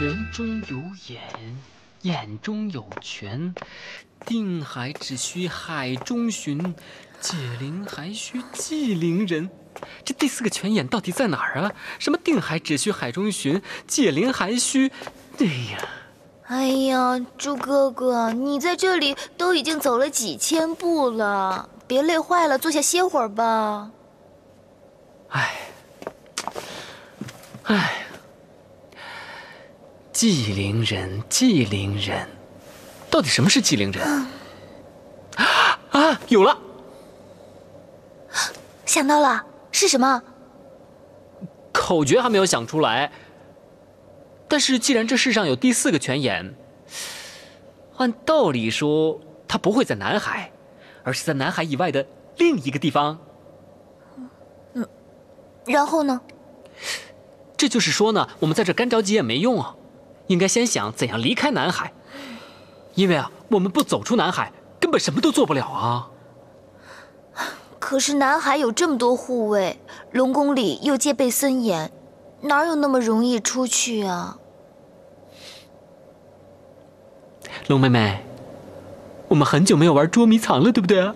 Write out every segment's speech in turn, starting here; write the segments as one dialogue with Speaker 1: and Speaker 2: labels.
Speaker 1: 泉中有眼，眼中有泉。定海只需海中寻，解铃还须系铃人。这第4个泉眼到底在哪儿啊？什么定海只需海中寻，解铃还须……
Speaker 2: 哎呀，猪哥哥，你在这里都已经走了几千步了，别累坏了，坐下歇会儿吧。
Speaker 1: 系铃人，系铃人，到底什么是系铃人？有了，
Speaker 2: 想到了，是什么？
Speaker 1: 口诀还没有想出来。但是既然这世上有第4个泉眼，按道理说，它不会在南海，而是在南海以外的另一个地方。
Speaker 2: 然后呢？
Speaker 1: 这就是说呢，我们在这干着急也没用啊，应该先想怎样离开南海，因为我们不走出南海，根本什么都做不了啊。
Speaker 2: 可是南海有这么多护卫，龙宫里又戒备森严，哪有那么容易出去啊？
Speaker 1: 龙妹妹，我们很久没有玩捉迷藏了，对不对啊？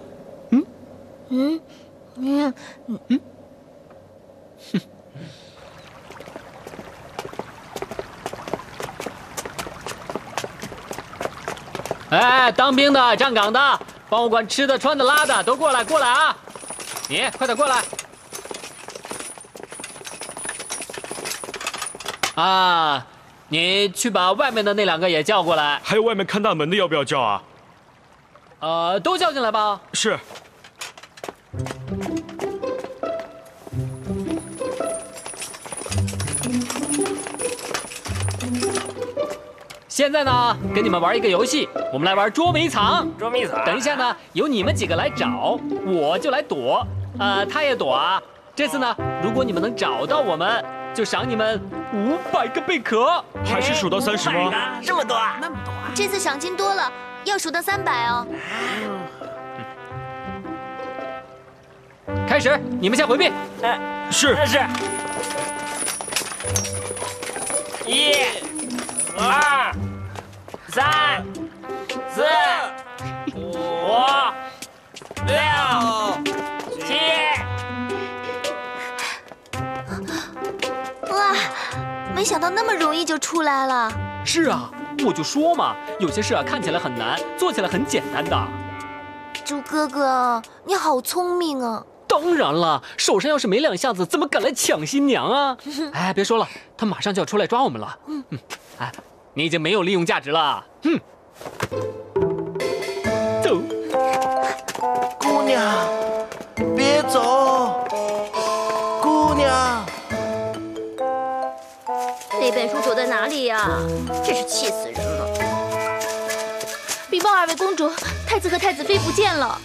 Speaker 1: 哎，当兵的、站岗的，帮我管吃的、穿的、拉的，都过来啊！你快点过来！你去把外面的那2个也叫过来。
Speaker 3: 还有外面看大门的要不要叫啊？
Speaker 1: 都叫进来吧。
Speaker 3: 是。
Speaker 1: 现在呢，跟你们玩一个游戏，我们来玩捉迷藏。
Speaker 4: 捉迷藏。
Speaker 1: 等一下呢，由你们几个来找，我就来躲。他也躲啊。这次呢，如果你们能找到我们，就赏你们500个贝壳。
Speaker 3: 还是数到30吗？
Speaker 4: 这么多，那么多。
Speaker 2: 这次赏金多了，要数到300哦。
Speaker 1: 开始，你们先回避。
Speaker 3: 是。
Speaker 4: 1、2、3、4、5、6、7。
Speaker 2: 哇，没想到那么容易就出来了。
Speaker 1: 是啊，我就说嘛，有些事看起来很难，做起来很简单的。
Speaker 2: 猪哥哥，你好聪明啊！
Speaker 1: 当然了，手上要是没2下子，怎么敢来抢新娘啊？别说了，他马上就要出来抓我们了。你已经没有利用价值了。走。
Speaker 5: 姑娘，别走，姑娘。
Speaker 6: 那本书躲在哪里呀？真是气死人了！
Speaker 2: 禀报2位公主，太子和太子妃不见了。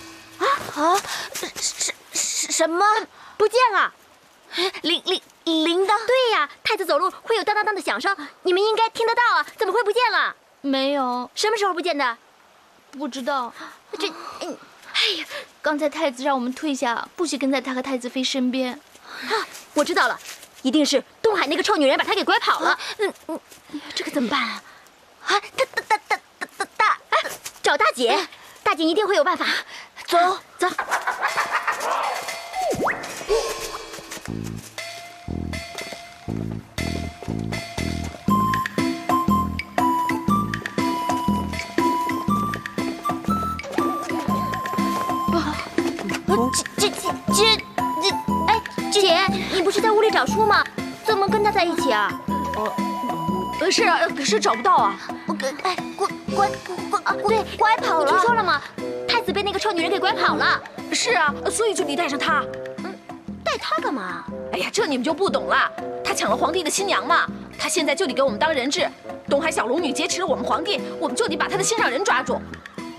Speaker 2: 什么？
Speaker 6: 不见了？
Speaker 2: 铃铛？
Speaker 6: 对呀，太子走路会有当当当的响声，你们应该听得到啊，怎么会不见了？
Speaker 2: 没有。
Speaker 6: 什么时候不见的？
Speaker 2: 不知道。刚才太子让我们退下，不许跟在他和太子妃身边。
Speaker 6: 我知道了，一定是东海那个臭女人把他给拐跑了。
Speaker 2: 这可怎么办啊？
Speaker 6: 找大姐，大姐一定会有办法。
Speaker 2: 走。
Speaker 6: 姐，你不是在屋里找书吗？怎么跟他在一起啊？
Speaker 2: 是啊，可是找不到啊。
Speaker 6: 拐跑了。听说了吗？太子被那个臭女人给拐跑了。
Speaker 2: 是啊，所以就得带上她。
Speaker 6: 带她干嘛？
Speaker 2: 哎呀，这你们就不懂了。她抢了皇帝的新娘嘛，她现在就得给我们当人质。东海小龙女劫持了我们皇帝，我们就得把她的心上人抓住。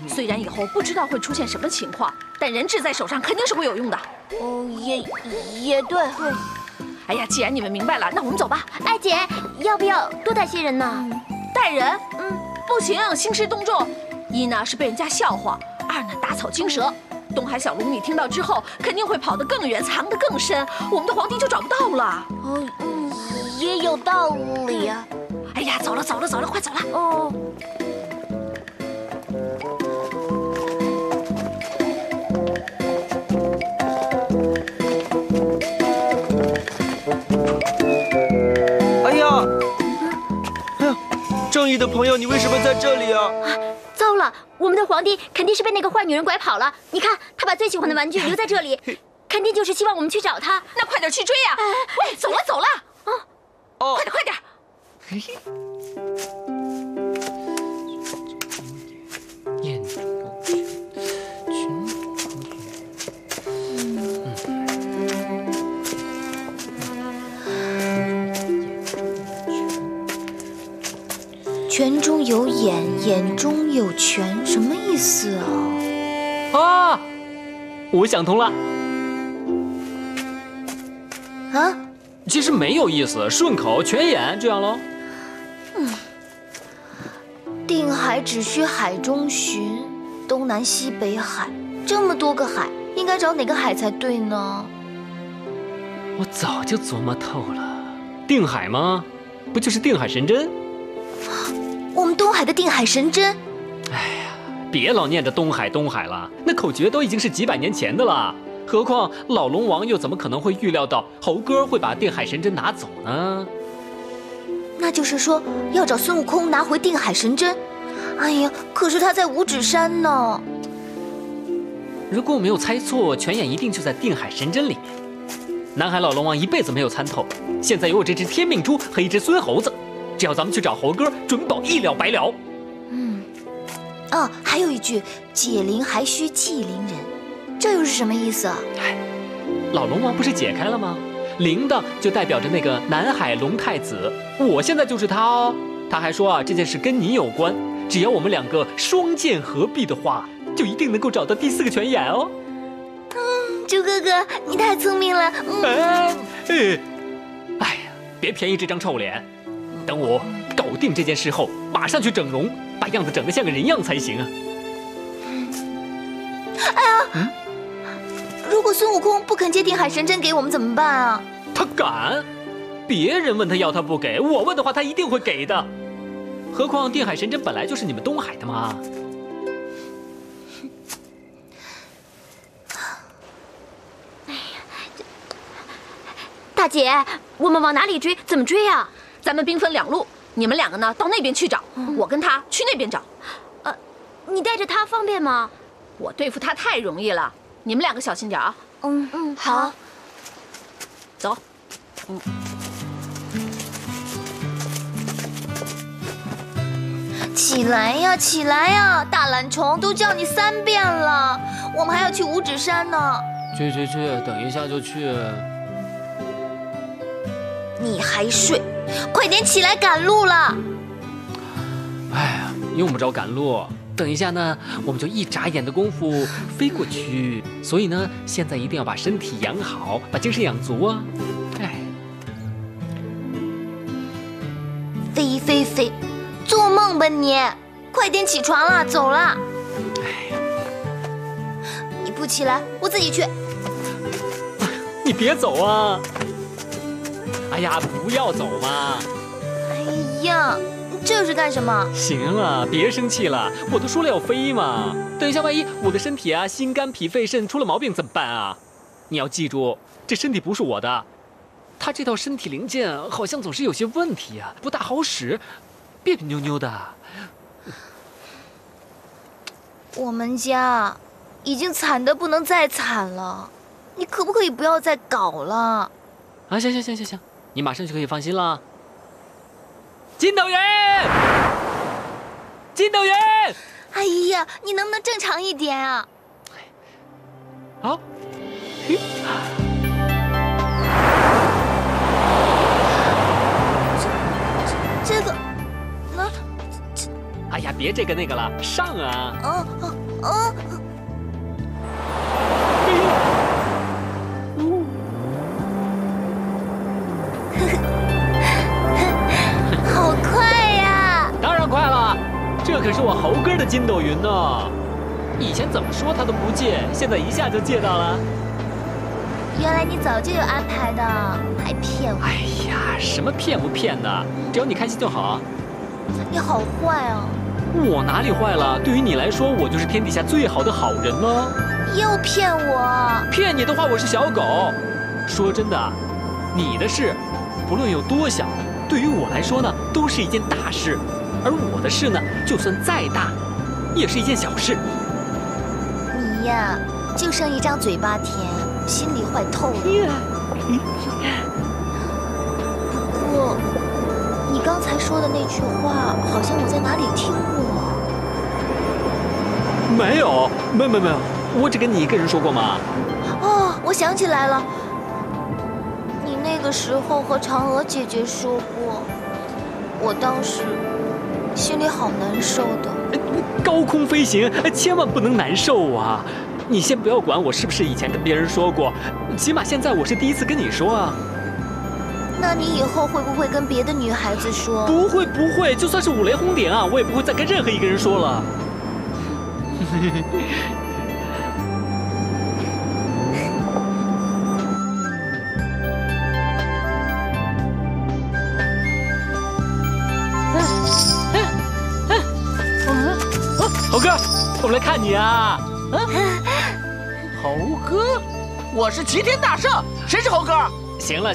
Speaker 2: 虽然以后不知道会出现什么情况，但人质在手上肯定是会有用的。
Speaker 6: 也对。
Speaker 2: 哎呀，既然你们明白了，那我们走吧。
Speaker 6: 哎，姐，要不要多带些人呢？
Speaker 2: 带人？不行，兴师动众。一呢是被人家笑话，二呢打草惊蛇。东海小龙女听到之后，肯定会跑得更远，藏得更深，我们的皇帝就找不到了。
Speaker 6: 也有道理啊。
Speaker 2: 哎呀，走了，快走了！
Speaker 6: 哦。
Speaker 5: 哎呀，正义的朋友，你为什么在这里啊？
Speaker 6: 糟了，我们的皇帝肯定是被那个坏女人拐跑了。你看，他把最喜欢的玩具留在这里，肯定就是希望我们去找他。
Speaker 2: 那快点去追呀！喂，走了！
Speaker 5: 哦，
Speaker 2: 快点！
Speaker 1: 眼中有群，群
Speaker 6: 泉中有眼，眼中有泉，什么意思啊？
Speaker 1: 啊！我想通了。
Speaker 6: 啊？
Speaker 1: 其实没有意思，顺口全眼这样喽。
Speaker 6: 定海只需海中寻，东南西北海，这么多个海，应该找哪个海才对呢？
Speaker 1: 我早就琢磨透了，定海吗？不就是定海神针？
Speaker 6: 我们东海的定海神针。
Speaker 1: 哎呀，别老念着东海了，那口诀都已经是几百年前的了。何况老龙王又怎么可能会预料到猴哥会把定海神针拿走呢？
Speaker 6: 那就是说要找孙悟空拿回定海神针。哎呀，可是他在五指山呢。
Speaker 1: 如果我没有猜错，泉眼一定就在定海神针里面。南海老龙王一辈子没有参透，现在有我这只天命珠和一只孙猴子，只要咱们去找猴哥，准保一了百了。
Speaker 6: 哦，还有一句解铃还须系铃人，这又是什么意思啊？
Speaker 1: 老龙王不是解开了吗？铃铛就代表着那个南海龙太子，我现在就是他哦。他还说这件事跟你有关，只要我们两个双剑合璧的话，就一定能够找到第4个泉眼哦。
Speaker 6: 猪哥哥，你太聪明了。
Speaker 1: 哎呀，别便宜这张臭脸，等我搞定这件事后，马上去整容，把样子整得像个人样才行啊。
Speaker 6: 如果孙悟空不肯借定海神针给我们怎么办啊？
Speaker 1: 他敢？别人问他要他不给，我问的话他一定会给的。何况定海神针本来就是你们东海的嘛。
Speaker 6: 大姐，我们往哪里追？怎么追啊？
Speaker 2: 咱们兵分2路，你们2个呢到那边去找，我跟他去那边找。
Speaker 6: 你带着他方便吗？
Speaker 2: 我对付他太容易了，你们2个小心点啊。
Speaker 6: 好。
Speaker 2: 走。
Speaker 6: 起来呀，起来呀！大懒虫都叫你3遍了，我们还要去五指山呢。
Speaker 1: 去，等一下就去。
Speaker 6: 你还睡？快点起来赶路了！
Speaker 1: 哎呀，用不着赶路，等一下呢，我们就一眨眼的功夫飞过去。所以呢，现在一定要把身体养好，把精神养足啊！
Speaker 6: 飞，做梦吧你！快点起床了，走了。你不起来，我自己去。
Speaker 1: 你别走啊！哎呀，不要走嘛！
Speaker 6: 哎呀，这又是干什么？
Speaker 1: 行了，别生气了，我都说了要飞嘛。等一下，万一我的身体心肝脾肺肾出了毛病怎么办啊？你要记住，这身体不是我的，他这套身体零件好像总是有些问题啊，不大好使，别扭扭的。
Speaker 6: 我们家已经惨得不能再惨了，你可不可以不要再搞了？
Speaker 1: 行，你马上就可以放心了。筋斗云！
Speaker 6: 哎呀，你能不能正常一点啊？
Speaker 1: 好。
Speaker 6: 这个，
Speaker 1: 哎呀，别这个那个了，上啊！
Speaker 6: 好快呀！
Speaker 1: 当然快了，这可是我猴哥的筋斗云呢。以前怎么说他都不借，现在一下就借到了。
Speaker 6: 原来你早就有安排的，还骗我！
Speaker 1: 哎呀，什么骗不骗的，只要你开心就好。
Speaker 6: 你好坏啊！
Speaker 1: 我哪里坏了？对于你来说，我就是天底下最好的好人了。
Speaker 6: 又骗我！
Speaker 1: 骗你的话，我是小狗。说真的，你的事，不论有多小，对于我来说呢，都是一件大事；而我的事呢，就算再大，也是一件小事。
Speaker 6: 你呀，就剩一张嘴巴甜，心里坏透了。不过，你刚才说的那句话，好像我在哪里听过。
Speaker 1: 没有，没有，我只跟你一个人说过嘛。
Speaker 6: 哦，我想起来了，你那个时候和嫦娥姐姐说过，我当时心里好难受的。
Speaker 1: 高空飞行，千万不能难受啊！你先不要管我是不是以前跟别人说过，起码现在我是第一次跟你说啊。
Speaker 6: 那你以后会不会跟别的女孩子说？
Speaker 1: 不会，就算是五雷轰顶啊，我也不会再跟任何一个人说了。猴哥，我们来看你啊！
Speaker 4: 猴哥，我是齐天大圣，谁是猴哥？
Speaker 1: 行了，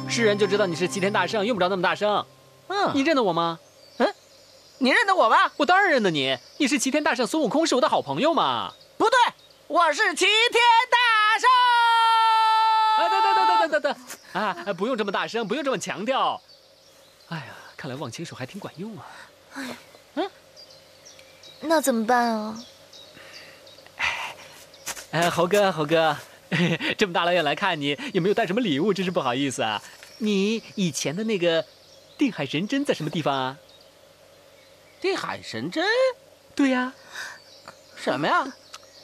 Speaker 1: 是人就知道你是齐天大圣，用不着那么大声。你认得我吗？
Speaker 4: 你认得我吗？
Speaker 1: 我当然认得你，你是齐天大圣孙悟空，是我的好朋友嘛。
Speaker 4: 不对，我是齐天大圣。
Speaker 1: 等，啊，不用这么大声，不用这么强调。哎呀，看来忘情水还挺管用啊。
Speaker 6: 那怎么办啊？
Speaker 1: 猴哥，这么大老远来看你，有没有带什么礼物？真是不好意思啊。你以前的那个定海神针在什么地方啊？
Speaker 4: 定海神针？
Speaker 1: 对呀。
Speaker 4: 什么呀？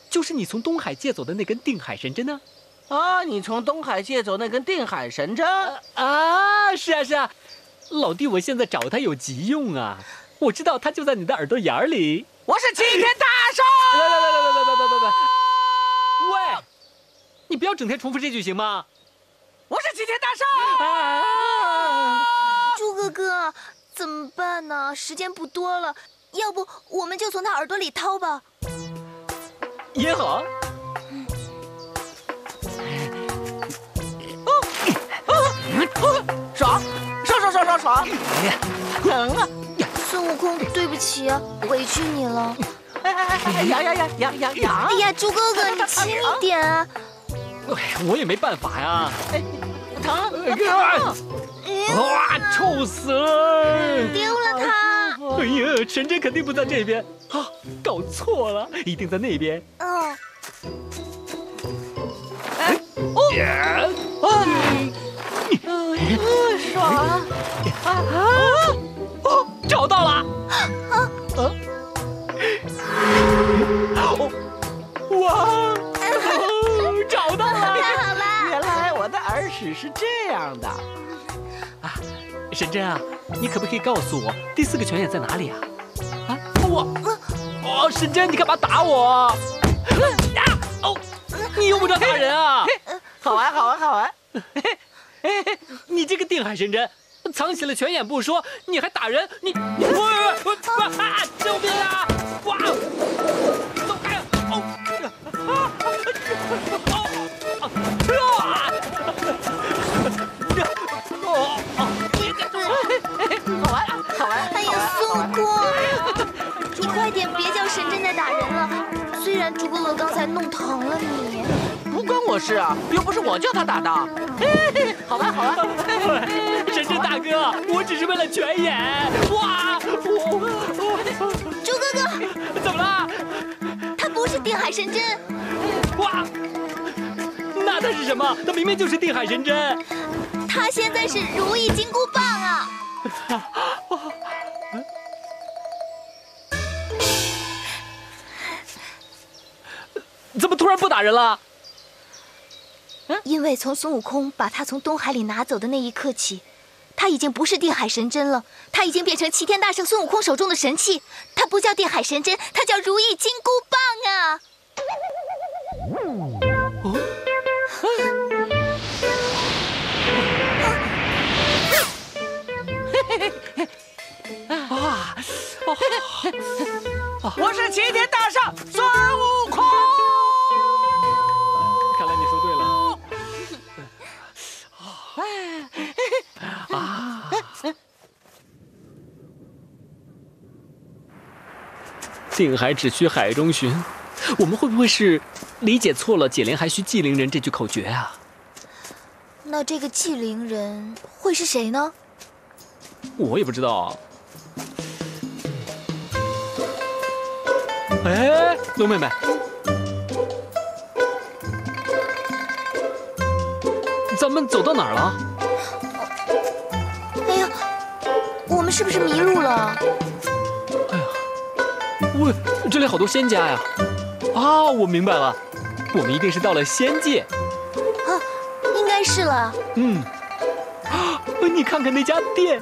Speaker 1: 就是你从东海借走的那根定海神针呢。
Speaker 4: 啊，你从东海借走那根定海神针？
Speaker 1: 是啊。老弟，我现在找它有急用啊。我知道它就在你的耳朵眼里。
Speaker 4: 我是齐天大圣。
Speaker 1: 来，喂，你不要整天重复这句行吗？
Speaker 4: 我是齐天大圣。
Speaker 6: 猪哥哥，怎么办呢？时间不多了，要不我们就从他耳朵里掏吧。
Speaker 1: 也好。
Speaker 4: 爽！
Speaker 6: 孙悟空，对不起啊，委屈你了。
Speaker 4: 痒！
Speaker 6: 哎呀，猪哥哥，你轻一点啊！
Speaker 1: 我也没办法呀。
Speaker 4: 疼！
Speaker 1: 哇，臭死了！
Speaker 6: 丢了它！
Speaker 1: 哎呀，神针肯定不在这边啊，搞错了，一定在那边。
Speaker 4: 爽！
Speaker 1: 找到了！哇！找到了！
Speaker 6: 太好了！
Speaker 4: 原来我的耳屎是这样的。
Speaker 1: 神针啊，你可不可以告诉我第4个泉眼在哪里啊？神针，你干嘛打我？你用不着打人啊！
Speaker 4: 好玩！
Speaker 1: 你这个定海神针，藏起了泉眼不说，你还打人！你救命啊！哇！走开！
Speaker 4: 好玩！
Speaker 6: 哎呀，孙悟空，你快点别叫神针在打人了。虽然猪哥哥刚才弄疼了你，
Speaker 4: 不关我事啊，又不是我叫他打的。好玩！
Speaker 1: 神针大哥，我只是为了泉眼。哇！
Speaker 6: 猪哥哥，
Speaker 1: 怎么了？
Speaker 6: 它不是定海神针。
Speaker 1: 哇！那它是什么？它明明就是定海神针。
Speaker 6: 它现在是如意金箍棒啊！
Speaker 1: 怎么突然不打人了？
Speaker 6: 因为从孙悟空把它从东海里拿走的那一刻起，它已经不是定海神针了，它已经变成齐天大圣孙悟空手中的神器。它不叫定海神针，它叫如意金箍棒啊！
Speaker 1: 定海只需海中寻，我们会不会是理解错了解铃还须系铃人这句口诀啊？
Speaker 6: 那这个系铃人会是谁呢？
Speaker 1: 我也不知道啊。哎，龙妹妹，咱们走到哪儿了？
Speaker 6: 哎呀，我们是不是迷路了？
Speaker 1: 哎呀，喂，这里好多仙家呀！啊，我明白了，我们一定是到了仙界。
Speaker 6: 啊，应该是了。
Speaker 1: 嗯，啊，你看看那家店。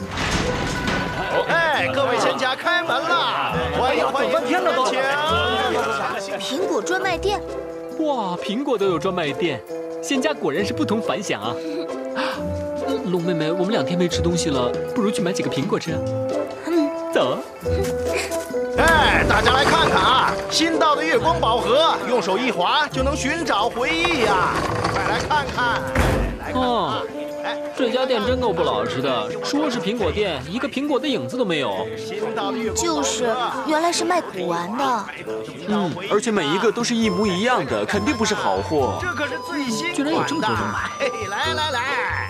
Speaker 7: 哎，各位仙家开门了，欢迎欢迎，
Speaker 5: 半天了都。
Speaker 6: 苹果专卖店。
Speaker 1: 哇，苹果都有专卖店，仙家果然是不同凡响啊！龙妹妹，我们2天没吃东西了，不如去买几个苹果吃啊。走。
Speaker 7: 哎，大家来看看啊，新到的月光宝盒，用手一划就能寻找回忆呀！快来看看。
Speaker 1: 哦，这家店真够不老实的，说是苹果店，一个苹果的影子都没有。
Speaker 6: 就是，原来是卖古玩的。
Speaker 5: 而且每一个都是一模一样的，肯定不是好货。
Speaker 7: 这可是最新
Speaker 1: 居然有这么多人买！
Speaker 7: 嘿，来，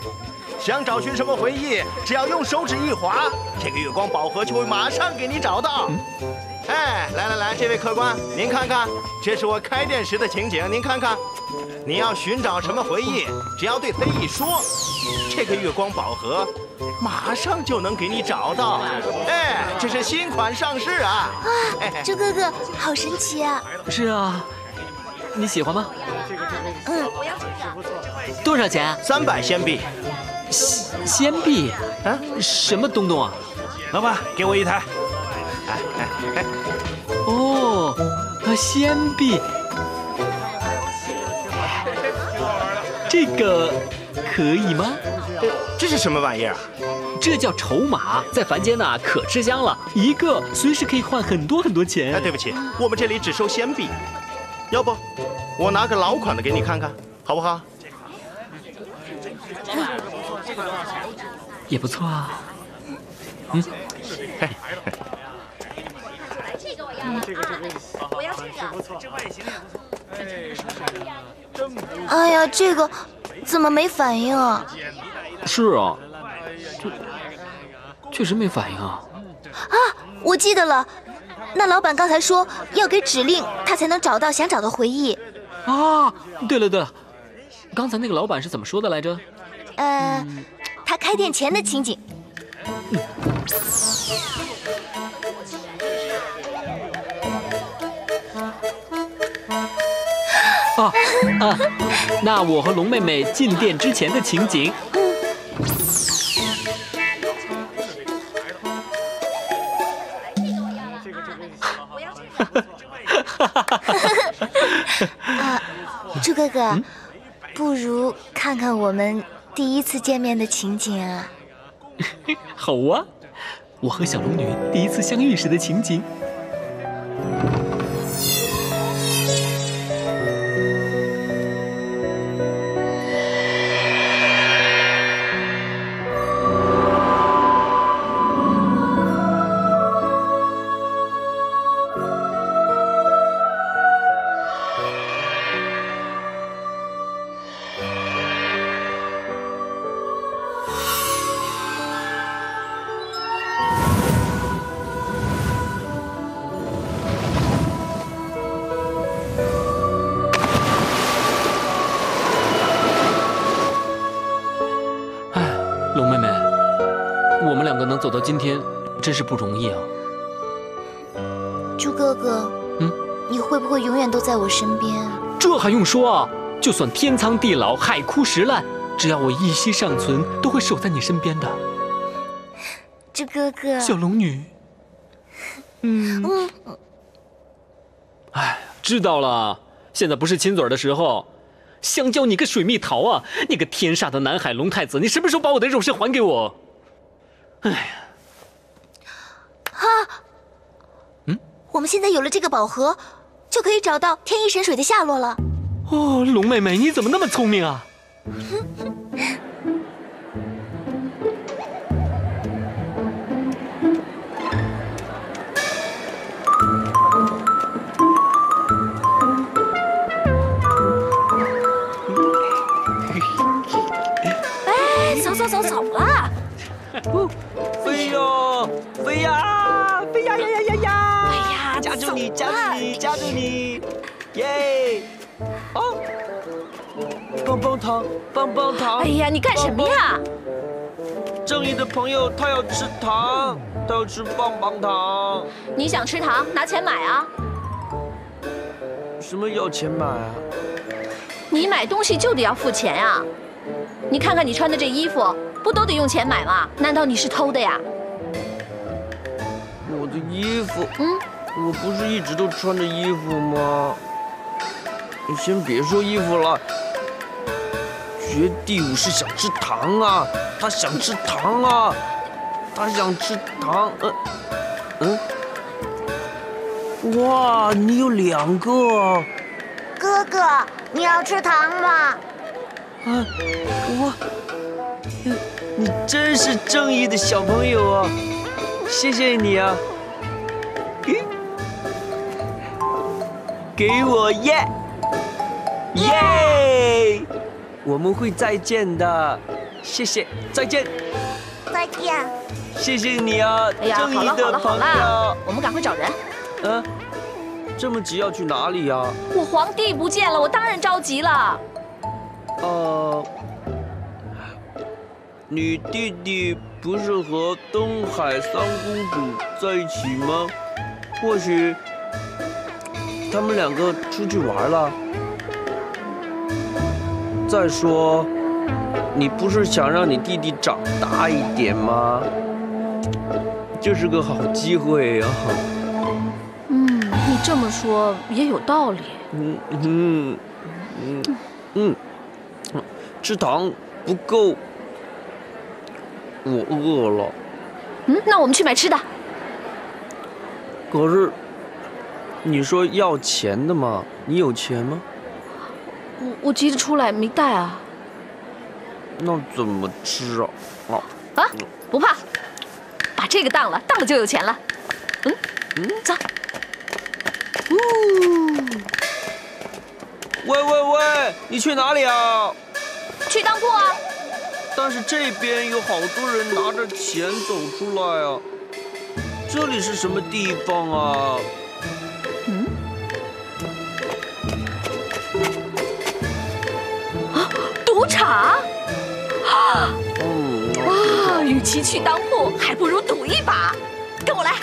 Speaker 7: 想找寻什么回忆，只要用手指一划，这个月光宝盒就会马上给你找到。哎，来，这位客官，您看看，这是我开店时的情景，您看看。你要寻找什么回忆，只要对他一说，这个月光宝盒马上就能给你找到。哎，这是新款上市啊！
Speaker 6: 猪哥哥，好神奇啊！
Speaker 1: 是啊，你喜欢吗？
Speaker 6: 嗯。
Speaker 1: 多少钱
Speaker 7: ？300仙币。
Speaker 1: 仙币？啊？什么东东啊？
Speaker 3: 老板，给我1台。
Speaker 1: 哦，仙币。这个可以吗？
Speaker 7: 这是什么玩意儿啊？
Speaker 1: 这叫筹码，在凡间呐可吃香了，一个随时可以换很多很多钱。
Speaker 7: 哎，对不起，我们这里只收仙币，要不我拿个老款的给你看看，好不好？
Speaker 1: 也不错啊。
Speaker 2: 这个我要了，我要这个，这外形也不错。
Speaker 6: 哎呀，这个怎么没反应啊？
Speaker 1: 是啊，确实没反应啊。
Speaker 6: 啊，我记得了，那老板刚才说要给指令，他才能找到想找的回忆。
Speaker 1: 啊，对了，刚才那个老板是怎么说的来着？
Speaker 6: 他开店前的情景。
Speaker 1: 那我和龙妹妹进店之前的情景。
Speaker 6: 猪哥哥，不如看看我们第一次见面的情景啊。
Speaker 1: 好啊，我和小龙女第一次相遇时的情景。龙妹妹，我们2个能走到今天，真是不容易啊。
Speaker 6: 猪哥哥，你会不会永远都在我身边？
Speaker 1: 这还用说啊！就算天苍地老，海枯石烂，只要我一息尚存，都会守在你身边的。
Speaker 6: 猪哥哥，
Speaker 1: 小龙女，哎，知道了，现在不是亲嘴的时候。香蕉，你个水蜜桃啊！你个天煞的南海龙太子，你什么时候把我的肉身还给我？哎呀！
Speaker 6: 我们现在有了这个宝盒，就可以找到天一神水的下落了。
Speaker 1: 哦，龙妹妹，你怎么那么聪明啊？
Speaker 2: 走了。
Speaker 8: 飞呀，飞呀，飞呀呀呀呀呀！
Speaker 2: 哎呀，
Speaker 8: 夹住你，夹住你，夹住你！耶！啊！棒棒糖，棒棒糖！
Speaker 2: 哎呀，你干什么呀？
Speaker 8: 正义的朋友他要吃糖，他要吃棒棒糖。
Speaker 2: 你想吃糖，拿钱买啊！
Speaker 8: 什么要钱买啊？
Speaker 2: 你买东西就得要付钱啊！你看看你穿的这衣服，不都得用钱买吗？难道你是偷的呀？
Speaker 8: 我的衣服，我不是一直都穿着衣服吗？你先别说衣服了，绝地武士想吃糖啊，他想吃糖啊，他想吃糖。哇，你有2个。
Speaker 6: 哥哥，你要吃糖吗？
Speaker 8: 你真是正义的小朋友啊！谢谢你啊！给我耶！耶！我们会再见的，谢谢，再见，
Speaker 6: 再见。
Speaker 8: 谢谢你啊，
Speaker 2: 哎呀，
Speaker 8: 正义
Speaker 2: 好了
Speaker 8: 的朋友。
Speaker 2: 我们赶快找人。
Speaker 8: 这么急要去哪里呀？
Speaker 2: 我皇帝不见了，我当然着急了。
Speaker 8: 你弟弟不是和东海三公主在一起吗？或许他们2个出去玩了。再说，你不是想让你弟弟长大一点吗？这是个好机会啊！
Speaker 2: 你这么说也有道理。
Speaker 8: 吃糖不够，我饿了。
Speaker 2: 那我们去买吃的。
Speaker 8: 可是，你说要钱的嘛？你有钱吗？
Speaker 2: 我急着出来没带啊。
Speaker 8: 那怎么吃啊？
Speaker 2: 不怕，把这个当了就有钱了。走。
Speaker 8: 喂，你去哪里啊？
Speaker 2: 去当铺啊。
Speaker 8: 但是这边有好多人拿着钱走出来啊。这里是什么地方啊？
Speaker 2: 赌场。与其去当铺，还不如赌一把。跟我来。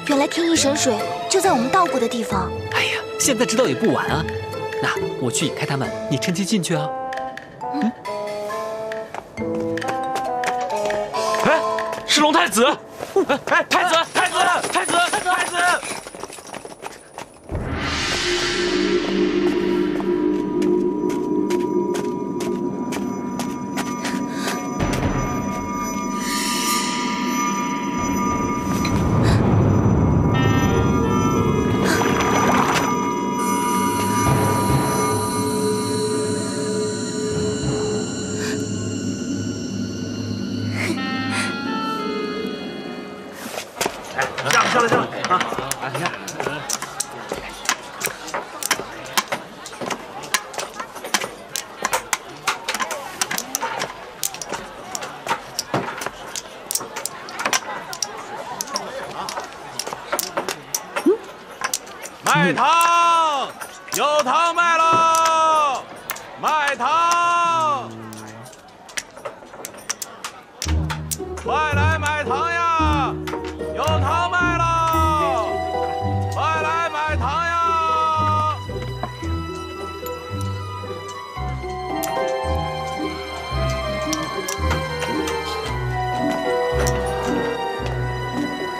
Speaker 6: 原来天意神水就在我们到过的地方。
Speaker 1: 哎呀，现在知道也不晚啊。那我去引开他们，你趁机进去啊。
Speaker 3: 哎，是龙太子！哎，太子！
Speaker 7: 下来啊！
Speaker 3: 卖糖，有糖卖喽！卖糖，快来买糖呀！有糖卖喽！快来买糖呀！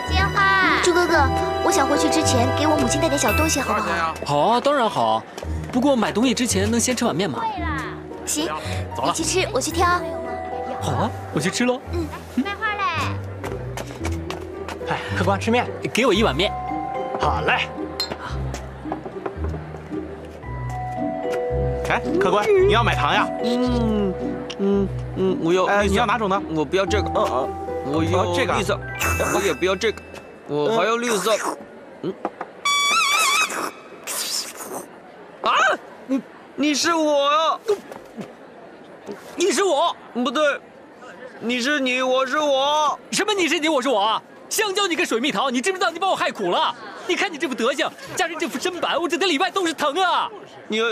Speaker 6: 建汉，猪哥哥，我想回去之前给我母亲带点小东西，好不好？
Speaker 1: 好啊，当然好。不过买东西之前能先吃碗面吗？
Speaker 6: 行，
Speaker 1: 走了。
Speaker 6: 你去吃，我去挑。
Speaker 1: 好啊，我去吃喽。
Speaker 6: 卖花嘞。
Speaker 9: 哎，客官吃面，
Speaker 1: 给我1碗面。
Speaker 9: 好嘞。
Speaker 7: 哎，客官，你要买糖呀？
Speaker 8: 我要。
Speaker 7: 你要哪种呢？
Speaker 8: 我不要这个。我要
Speaker 7: 这个。
Speaker 8: 绿色。我也不要这个，我还要绿色。你是我呀！
Speaker 1: 你是我？
Speaker 8: 不对，你是你，我是我。
Speaker 1: 什么？你是你，我是我？香蕉，你个水蜜桃，你知不知道你把我害苦了？你看你这副德行，加上这副身板，我整个礼拜都是疼啊！
Speaker 8: 你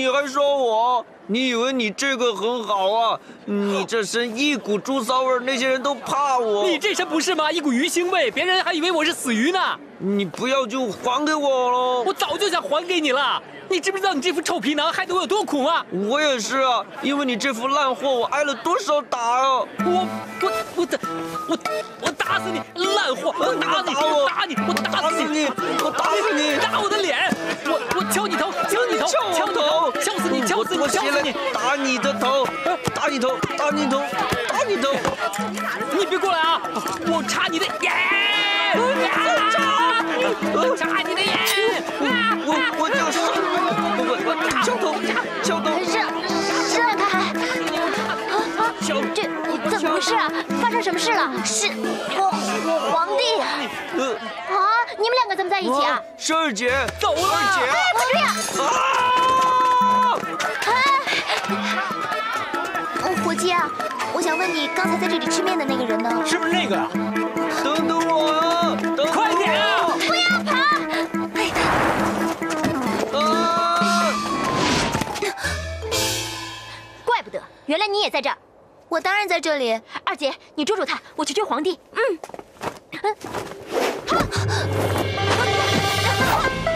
Speaker 8: 还说我？你以为你这个很好啊？你这身一股猪骚味，那些人都怕我。
Speaker 1: 你这身不是吗？一股鱼腥味，别人还以为我是死鱼呢。
Speaker 8: 你不要就还给我喽！
Speaker 1: 我早就想还给你了。你知不知道你这副臭皮囊害得我有多苦吗？
Speaker 8: 我也是啊，因为你这副烂货，我挨了多少打啊！
Speaker 1: 我打死你，烂货！我打你，我打你，我打死你，
Speaker 8: 我打死你！
Speaker 1: 打我的脸！我敲你头，敲你头，敲你头，敲死你，敲死你，敲死你！
Speaker 8: 打你的头，打你头，打你头，打你头！
Speaker 1: 你别过来啊！我插你的眼！我插你的眼！
Speaker 8: 我就是我敲头，敲头！
Speaker 6: 让开！这怎么回事啊？发生什么事了？是我皇帝啊！你们两个怎么在一起啊？
Speaker 8: 是二姐，
Speaker 1: 走了！
Speaker 8: 二姐！
Speaker 6: 哎，不这样！伙计啊，我想问你，刚才在这里吃面的那个人呢？
Speaker 9: 是不是那个啊？
Speaker 8: 等等我啊！
Speaker 1: 快点啊！
Speaker 6: 不要跑！怪不得，原来你也在这儿。我当然在这里。二姐，你捉住他，我去追皇帝。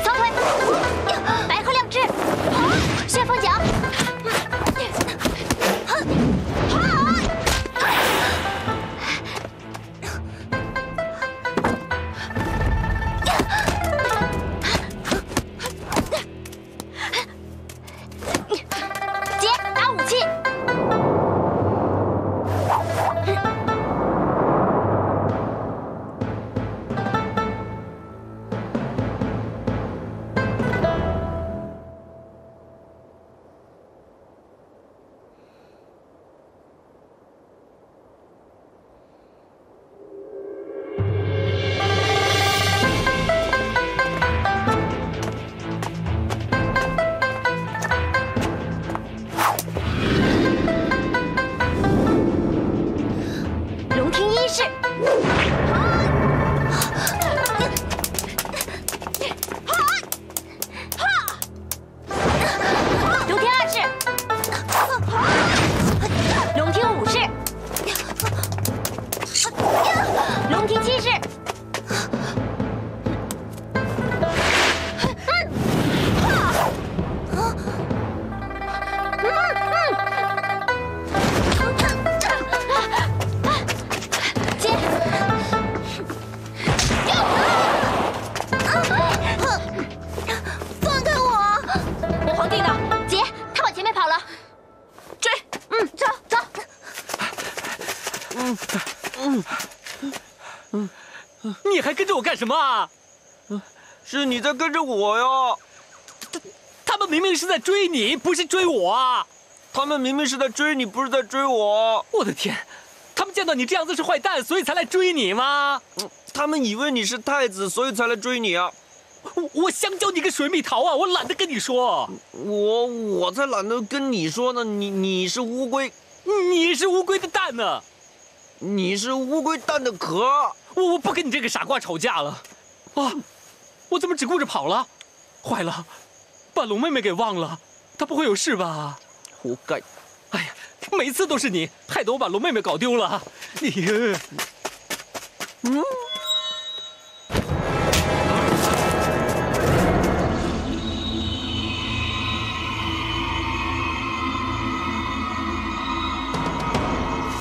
Speaker 6: 曹腿，白鹤亮翅，旋风脚。姐，拿武器。龙庭一式，龙庭二式，龙庭五式，龙庭七式。姐，放开我！皇帝呢？姐，他往前面跑了。
Speaker 2: 追！
Speaker 6: 走走。
Speaker 1: 你还跟着我干什么啊？
Speaker 8: 是你在跟着我呀！
Speaker 1: 他们明明是在追你，不是追我啊！
Speaker 8: 他们明明是在追你，不是在追我。
Speaker 1: 我的天，他们见到你这样子是坏蛋，所以才来追你吗？
Speaker 8: 他们以为你是太子，所以才来追你啊！
Speaker 1: 我香蕉你个水蜜桃啊！我懒得跟你说。
Speaker 8: 我才懒得跟你说呢。你是乌龟，
Speaker 1: 你是乌龟的蛋呢。
Speaker 8: 你是乌龟蛋的壳。
Speaker 1: 我不跟你这个傻瓜吵架了。啊，我怎么只顾着跑了？坏了，把龙妹妹给忘了。她不会有事吧？
Speaker 8: 活该！
Speaker 1: 哎呀，每次都是你，害得我把龙妹妹搞丢了。你，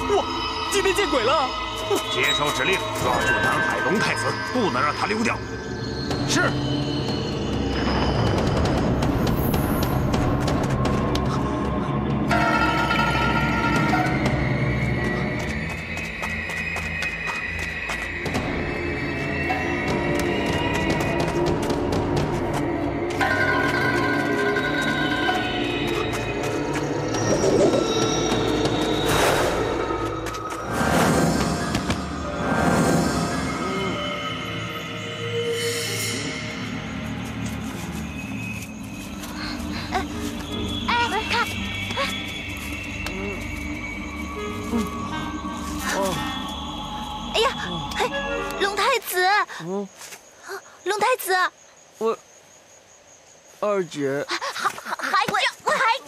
Speaker 1: 我今天见鬼了！
Speaker 3: 接受指令，抓住南海龙太子，不能让他溜掉。是。
Speaker 6: 龙太子，
Speaker 8: 二姐，
Speaker 6: 还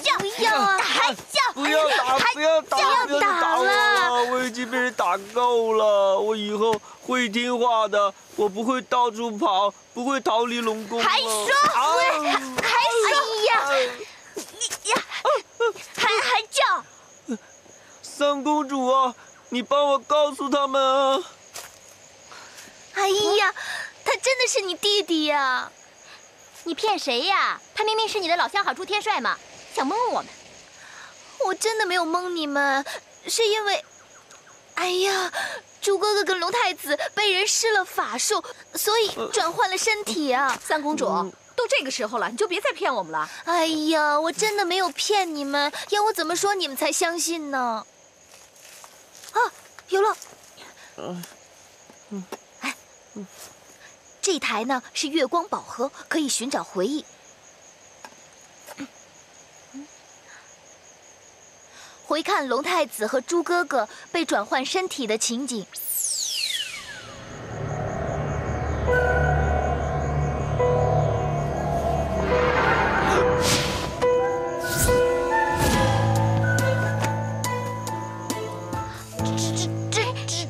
Speaker 6: 叫，不要啊，还叫，
Speaker 8: 不要打，不要打，不要打我了！我已经被人打够了，我以后会听话的，我不会到处跑，不会逃离龙宫了。
Speaker 6: 还说，还叫！
Speaker 8: 三公主啊，你帮我告诉他们啊！
Speaker 6: 哎呀，他真的是你弟弟呀！
Speaker 10: 你骗谁呀？他明明是你的老相好朱天帅嘛，想蒙我们。
Speaker 6: 我真的没有蒙你们，是因为，哎呀，朱哥哥跟龙太子被人施了法术，所以转换了身体啊。
Speaker 2: 三公主，都这个时候了，你就别再骗我们了。
Speaker 6: 哎呀，我真的没有骗你们，要我怎么说你们才相信呢？啊，有了！哎，这台呢是月光宝盒，可以寻找回忆。回看龙太子和朱哥哥被转换身体的情景。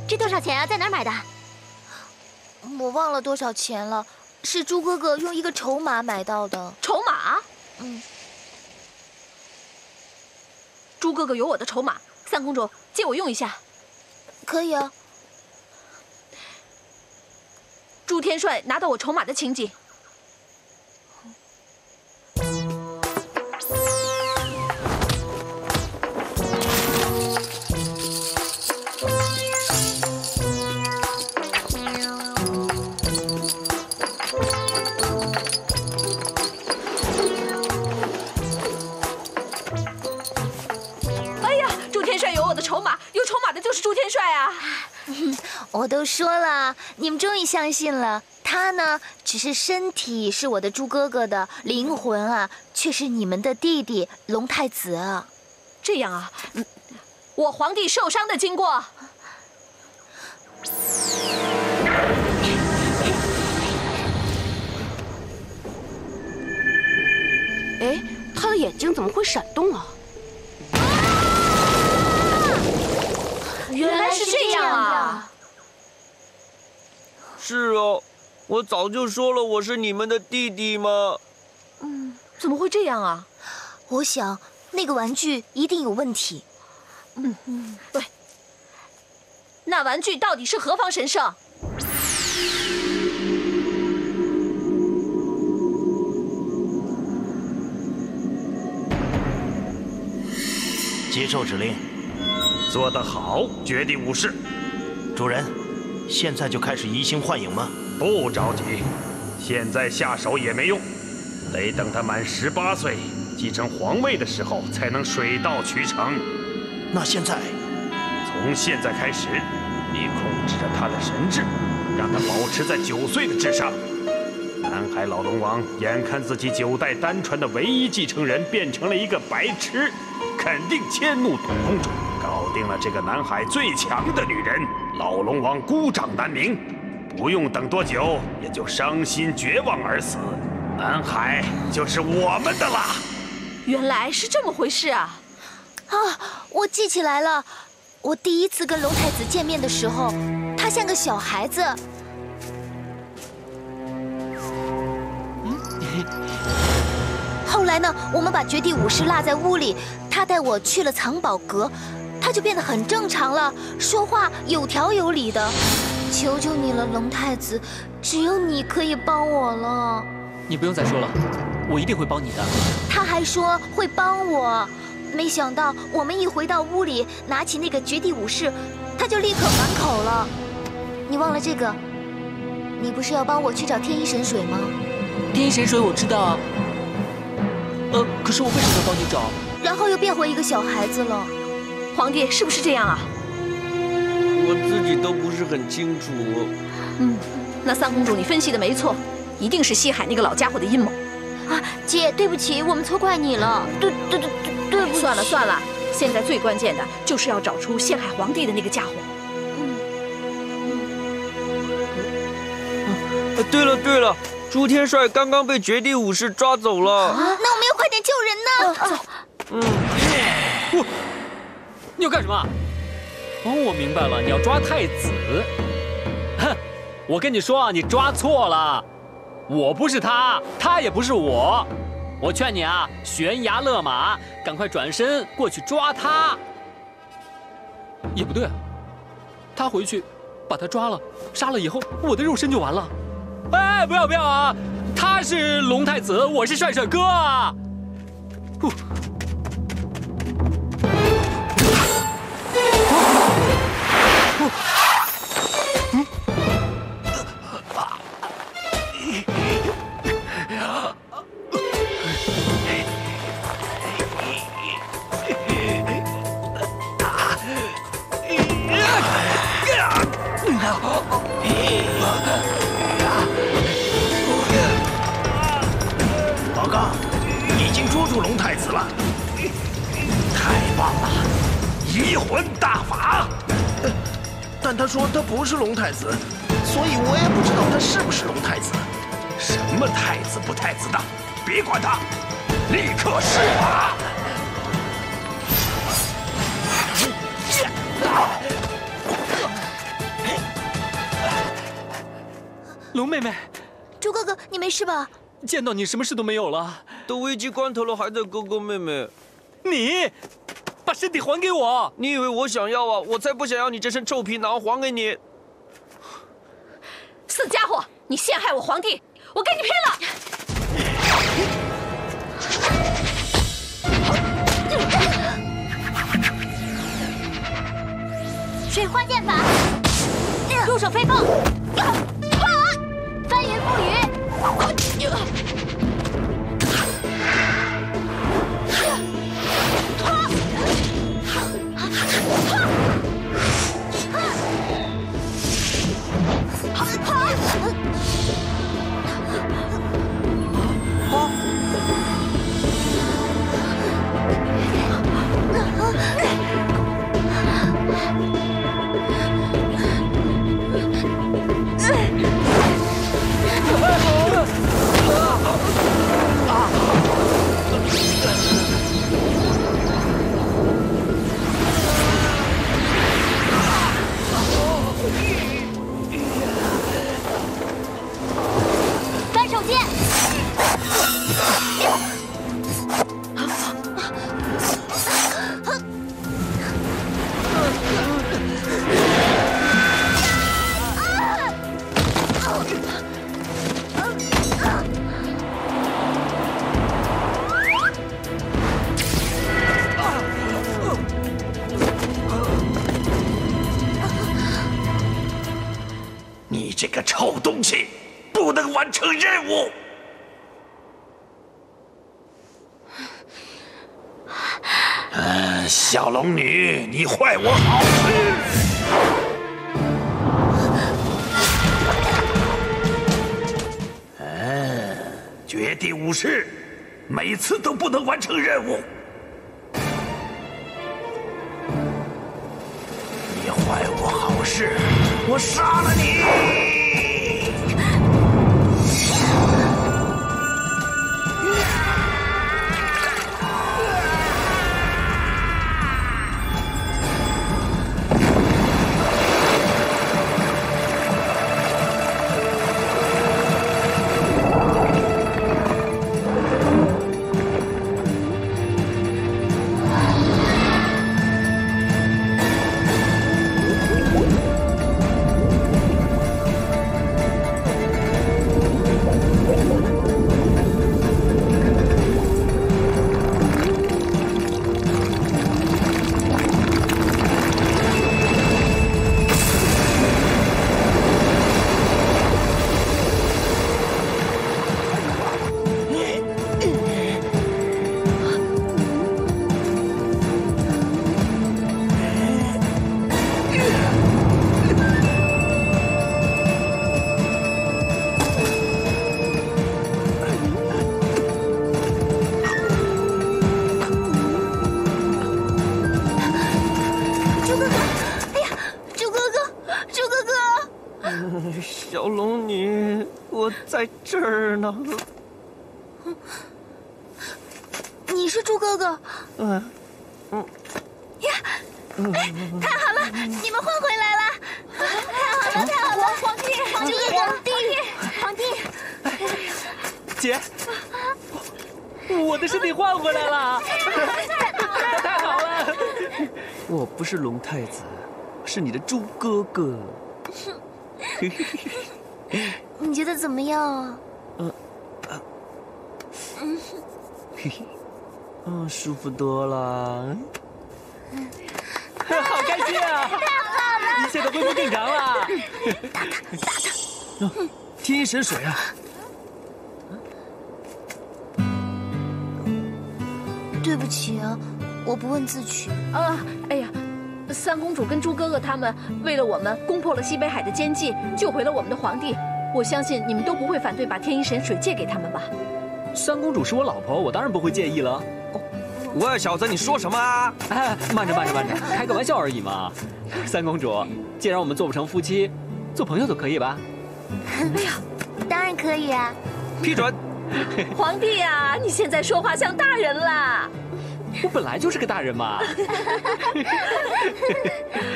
Speaker 10: 这多少钱啊？在哪儿买的？
Speaker 6: 我忘了多少钱了，是朱哥哥用一个筹码买到的。
Speaker 2: 筹码？朱哥哥有我的筹码，三公主借我用一下。
Speaker 6: 可以啊。
Speaker 2: 朱天帅拿到我筹码的情景。筹码有筹码的就是朱天帅啊！
Speaker 6: 我都说了，你们终于相信了。他呢，只是身体是我的朱哥哥的，灵魂啊，却是你们的弟弟龙太子啊。
Speaker 2: 这样啊，我皇帝受伤的经过。
Speaker 11: 哎，他的眼睛怎么会闪动啊？
Speaker 2: 原来是这样啊！
Speaker 8: 是哦，我早就说了我是你们的弟弟嘛。
Speaker 2: 怎么会这样啊？
Speaker 6: 我想那个玩具一定有问题。
Speaker 2: 对。那玩具到底是何方神圣？
Speaker 7: 接受指令。
Speaker 12: 做得好，绝地武士。
Speaker 7: 主人，现在就开始移形换影吗？
Speaker 12: 不着急，现在下手也没用，得等他满18岁，继承皇位的时候才能水到渠成。
Speaker 7: 那现在，
Speaker 12: 从现在开始，你控制着他的神智，让他保持在9岁的智商。南海老龙王眼看自己9代单传的唯一继承人变成了一个白痴，肯定迁怒董公主。搞定了这个南海最强的女人，老龙王孤掌难鸣，不用等多久，也就伤心绝望而死。南海就是我们的啦！
Speaker 2: 原来是这么回事啊！
Speaker 6: 我记起来了，我第一次跟龙太子见面的时候，他像个小孩子。后来呢，我们把绝地武士落在屋里，他带我去了藏宝阁。他就变得很正常了，说话有条有理的。求求你了，龙太子，只有你可以帮我了。
Speaker 1: 你不用再说了，我一定会帮你的。
Speaker 6: 他还说会帮我，没想到我们一回到屋里，拿起那个绝地武士，他就立刻反口了。你忘了这个？你不是要帮我去找天一神水吗？
Speaker 1: 天一神水我知道啊。可是我为什么要帮你找？
Speaker 6: 然后又变回一个小孩子了。
Speaker 2: 皇帝是不是这样啊？
Speaker 8: 我自己都不是很清楚。
Speaker 2: 那三公主你分析的没错，一定是西海那个老家伙的阴谋。
Speaker 10: 姐，对不起，我们错怪你了。对不起。
Speaker 2: 算了，现在最关键的就是要找出陷害皇帝的那个家伙。
Speaker 8: 对了，朱天帅刚刚被绝地武士抓走了。
Speaker 6: 那我们要快点救人呢。
Speaker 1: 你要干什么？哦，我明白了，你要抓太子。哼，我跟你说啊，你抓错了，我不是他，他也不是我。我劝你啊，悬崖勒马，赶快转身过去抓他。也不对啊，他回去把他抓了，杀了以后，我的肉身就完了。哎，不要啊！他是龙太子，我是帅哥啊！
Speaker 7: 报告，已经捉住龙太子了，太棒了！移魂大法。但他说他不是龙太子，所以我也不知道他是不是龙太子。什么太子不太子的，别管他，立刻施法！
Speaker 1: 龙妹妹，
Speaker 6: 猪哥哥，你没事吧？
Speaker 1: 见到你什么事都没有了。
Speaker 8: 都危急关头了，还在哥哥妹妹。
Speaker 1: 你把身体还给我！
Speaker 8: 你以为我想要啊？我才不想要你这身臭皮囊，还给你！
Speaker 2: 死家伙，你陷害我皇帝，我跟你拼了！
Speaker 10: 水花剑法，入手飞凤，翻云覆雨。翻手剑。
Speaker 7: 你这个臭东西，不能完成任务！小龙女，你坏我好事！绝地武士，每次都不能完成任务。你坏我好事，我杀了你！
Speaker 8: 女，我在这儿呢。
Speaker 6: 你是猪哥哥？
Speaker 8: 呀，
Speaker 6: 太好了，你们换回来了！太好了！皇帝，皇帝！
Speaker 1: 姐，我的身体换回来了，太好了！
Speaker 8: 我不是龙太子，是你的猪哥哥。
Speaker 6: 你觉得怎么样啊？
Speaker 8: 舒服多了。
Speaker 1: 好开心啊！太好了，一切都恢复正常了。
Speaker 6: 打他！
Speaker 8: 天一神水啊！
Speaker 6: 对不起啊，我不问自取。
Speaker 2: 哎呀，三公主跟猪哥哥他们为了我们攻破了西北海的奸计，救回了我们的皇帝。我相信你们都不会反对把天一神水借给他们吧？
Speaker 5: 三公主是我老婆，我当然不会介意了。
Speaker 8: 喂，小子，你说什么啊？
Speaker 5: 哎，慢着，开个玩笑而已嘛。三公主，既然我们做不成夫妻，做朋友都可以吧？
Speaker 6: 哎呀，当然可以啊！
Speaker 8: 批准。
Speaker 2: 皇帝啊，你现在说话像大人啦！
Speaker 5: 我本来就是个大人嘛。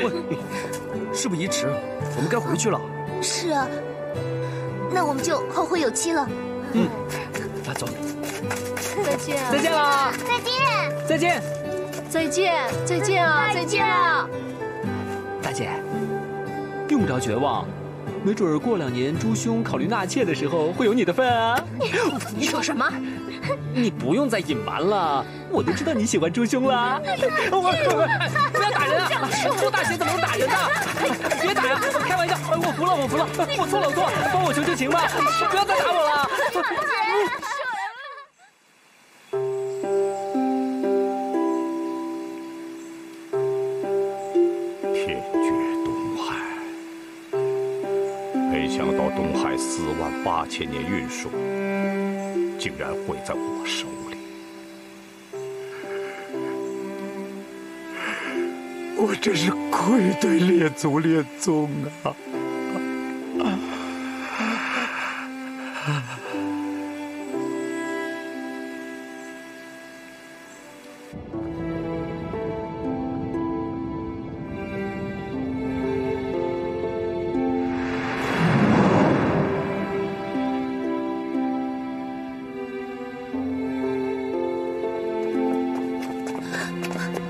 Speaker 8: 喂，事不宜迟，我们该回去了。
Speaker 6: 是啊，那我们就后会有期了。
Speaker 8: 来，走。
Speaker 2: 再见啊！
Speaker 5: 再见啦！
Speaker 6: 再见！
Speaker 5: 再见！
Speaker 2: 再见！再见啊！再见啊！
Speaker 5: 大姐，用不着绝望，没准过2年朱兄考虑纳妾的时候会有你的份啊。
Speaker 2: 你说什么？
Speaker 5: 你不用再隐瞒了，我都知道你喜欢朱兄了。不要打人啊！周大姐怎么能打人呢？别打呀！开玩笑，我服了，我错了，帮我求情吧，不要再打我了。
Speaker 13: 天绝东海，没想到东海48000年运输，竟然毁在我手里。我真是愧对列祖列宗啊！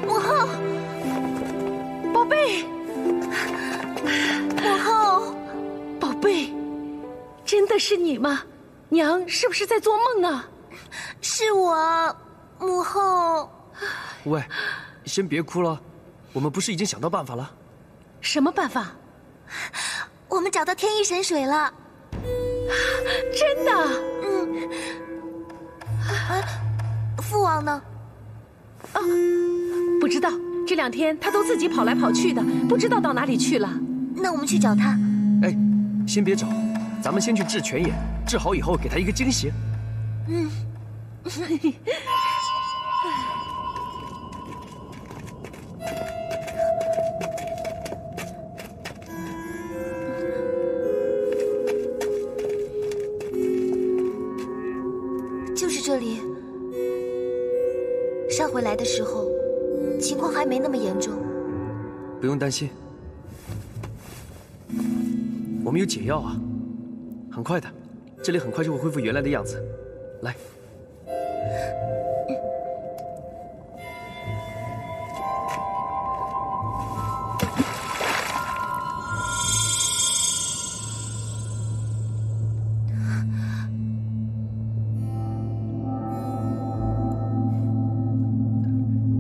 Speaker 6: 母后，
Speaker 2: 宝贝，
Speaker 6: 母后，
Speaker 2: 宝贝，真的是你吗？娘是不是在做梦啊？
Speaker 6: 是我，母后。
Speaker 8: 喂，先别哭了，我们不是已经想到办法了？
Speaker 2: 什么办法？
Speaker 6: 我们找到天一神水了。
Speaker 2: 真的？
Speaker 6: 父王呢？
Speaker 2: 不知道，这2天他都自己跑来跑去的，不知道到哪里去了。
Speaker 6: 那我们去找他。
Speaker 8: 哎，先别找，咱们先去治泉眼，治好以后给他一个惊喜。
Speaker 6: 就是这里。上回来的时候，情况还没那么严重。
Speaker 8: 不用担心，我们有解药啊，很快的，这里很快就会恢复原来的样子。来。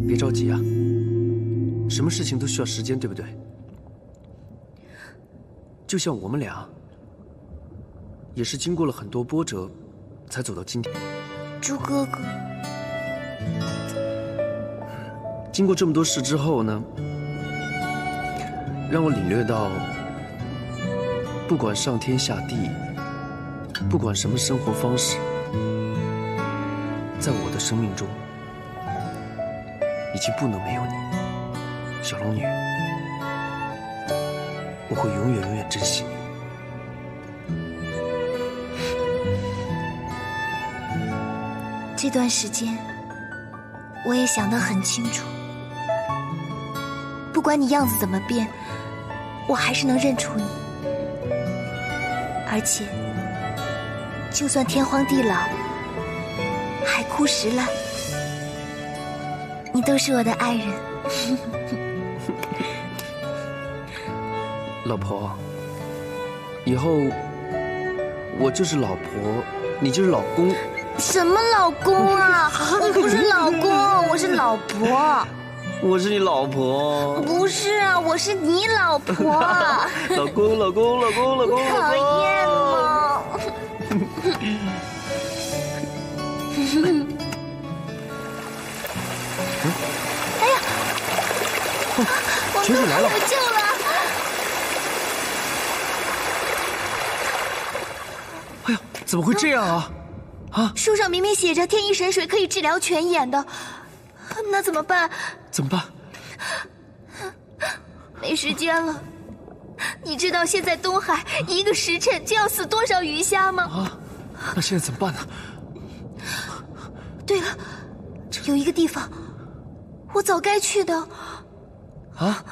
Speaker 8: 别着急啊，什么事情都需要时间，对不对？就像我们俩，也是经过了很多波折，才走到今天。
Speaker 6: 猪哥哥，
Speaker 8: 经过这么多事之后呢，让我领略到，不管上天下地，不管什么生活方式，在我的生命中，已经不能没有你，小龙女。我会永远永远珍惜你。
Speaker 6: 这段时间，我也想得很清楚，不管你样子怎么变，我还是能认出你。而且，就算天荒地老，海枯石烂，你都是我的爱人。
Speaker 8: 老婆，以后我就是老婆，你就是老公。
Speaker 6: 什么老公啊？我不是老公，我是老婆。
Speaker 8: 我是你老婆。
Speaker 6: 不是啊，我是你老婆。
Speaker 8: 老公，老公，老公，老公，
Speaker 6: 讨厌吗？哎呀！
Speaker 8: 泉水来了！
Speaker 6: 有救了！
Speaker 8: 哎呀，怎么会这样啊？啊！
Speaker 6: 书上明明写着天一神水可以治疗泉眼的，那怎么办？
Speaker 8: 怎么办？
Speaker 6: 没时间了。你知道现在东海1个时辰就要死多少鱼虾吗？
Speaker 8: 啊！那现在怎么办呢？
Speaker 6: 对了，有一个地方，我早该去的。
Speaker 8: 啊！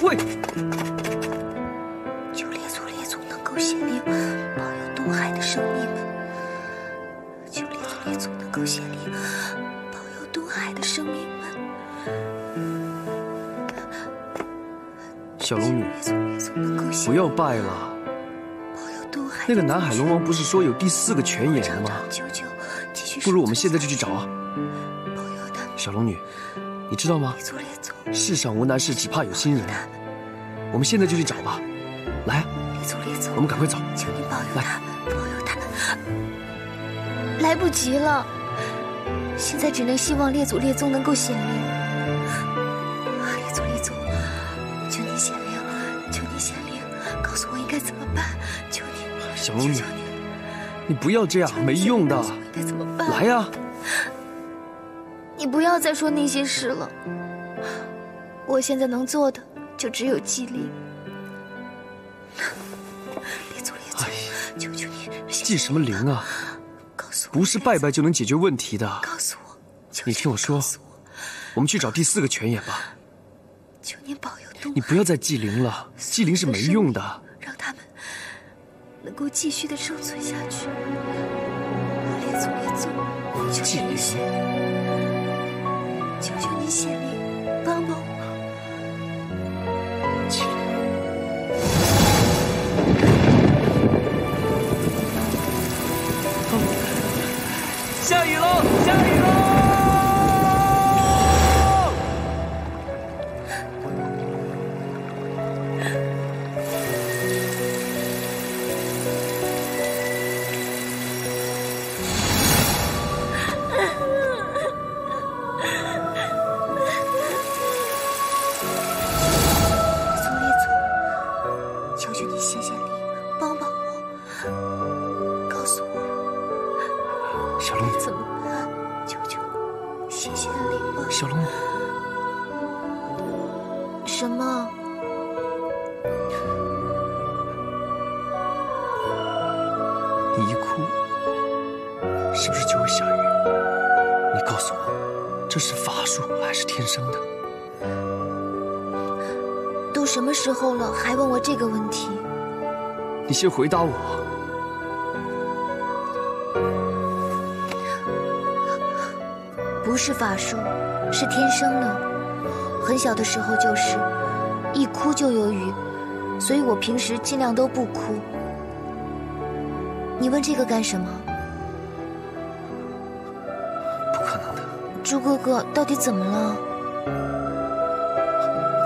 Speaker 8: 喂！
Speaker 6: 求列祖能够显灵，保佑东海的生命们。求列祖能够显灵，保佑东海的生命们。
Speaker 8: 小龙女，不要拜了。那个南海龙王不是说有第4个泉眼的吗？不如我们现在就去找啊！小龙女，你知道吗？世上无难事，只怕有心人。我们现在就去找吧。来啊，我们赶快走。
Speaker 6: 求你保佑
Speaker 8: 他，
Speaker 6: 保佑他。来不及了，现在只能希望列祖列宗能够显灵。列祖列宗，求你显灵，求你显灵，告诉我应该怎么办？求你，
Speaker 8: 小龙女，你不要这样，没用的。
Speaker 6: 该怎么办？
Speaker 8: 来呀！
Speaker 6: 你不要再说那些事了。我现在能做的就只有祭灵。列祖，求求你，
Speaker 8: 祭什么灵啊？不是拜拜就能解决问题的。
Speaker 6: 告诉我，
Speaker 8: 你听我说，我们去找第4个泉眼吧。
Speaker 6: 求您保佑东海。
Speaker 8: 你不要再祭灵了，祭灵是没用的。
Speaker 6: 让他们能够继续的生存下去。列祖，求求你显灵，求求你显灵，帮帮我。
Speaker 8: 祭灵。下雨喽！下雨喽！
Speaker 6: 求求你显显灵，帮帮我，告诉我。
Speaker 8: 小龙女，
Speaker 6: 怎么办？求求显显灵吧！
Speaker 8: 小龙女，
Speaker 6: 什么？
Speaker 8: 你一哭，是不是就会下雨？你告诉我，这是法术还是天生的？
Speaker 6: 都什么时候了，还问我这个问题？
Speaker 8: 你先回答我。
Speaker 6: 不是法术，是天生的。很小的时候就是，一哭就有雨，所以我平时尽量都不哭。你问这个干什么？
Speaker 8: 不可能的。
Speaker 6: 猪哥哥，到底怎么了？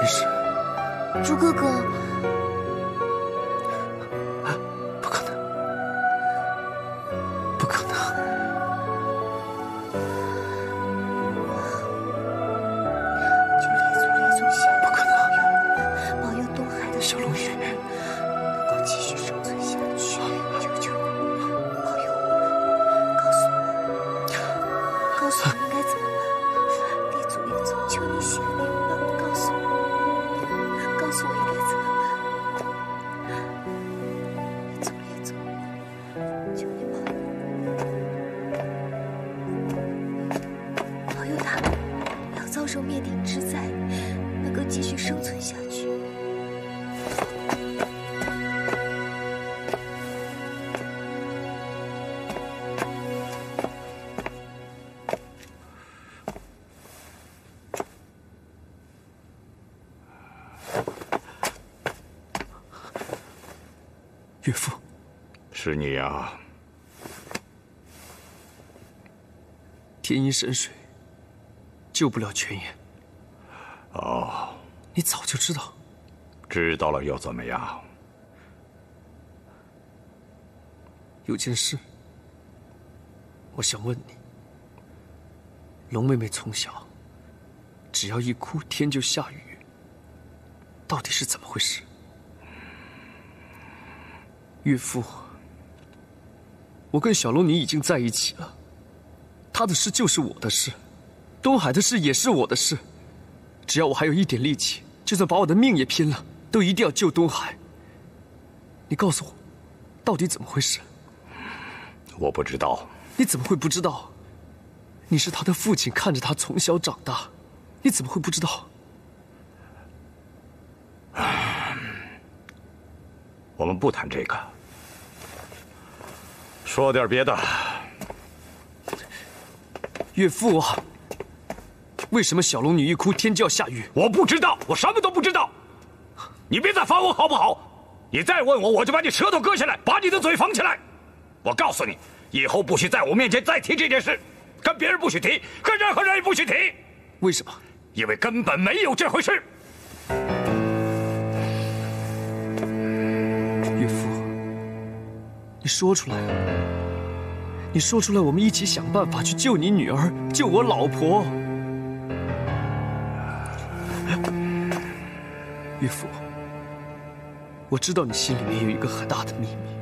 Speaker 8: 没事。
Speaker 6: 猪哥哥。
Speaker 8: 不可能，不可能。不可能！
Speaker 6: 保佑东海的
Speaker 8: 小龙女
Speaker 6: 能够继续生存下去，求求你保佑我，告诉我，告诉我应该怎么办？列祖，求你显灵吧，告诉我，告诉我应该怎么办？列祖，求你保佑。
Speaker 13: 是你呀。
Speaker 8: 天阴神水救不了泉眼。
Speaker 13: 哦，
Speaker 8: 你早就知道。
Speaker 13: 知道了又怎么样？
Speaker 8: 有件事，我想问你。龙妹妹从小只要一哭，天就下雨，到底是怎么回事？岳父，我跟小龙女已经在一起了，她的事就是我的事，东海的事也是我的事。只要我还有一点力气，就算把我的命也拼了，都一定要救东海。你告诉我，到底怎么回事？
Speaker 13: 我不知道。
Speaker 8: 你怎么会不知道？你是他的父亲，看着他从小长大，你怎么会不知道？
Speaker 13: 我们不谈这个，说点别的。
Speaker 8: 岳父啊，为什么小龙女一哭天就要下雨？
Speaker 13: 我不知道，我什么都不知道。你别再烦我好不好？你再问我，我就把你舌头割下来，把你的嘴缝起来。我告诉你，以后不许在我面前再提这件事，跟别人不许提，跟任何人也不许提。
Speaker 8: 为什么？
Speaker 13: 因为根本没有这回事。
Speaker 8: 岳父，你说出来啊！你说出来，我们一起想办法去救你女儿，救我老婆。岳父，我知道你心里面有一个很大的秘密，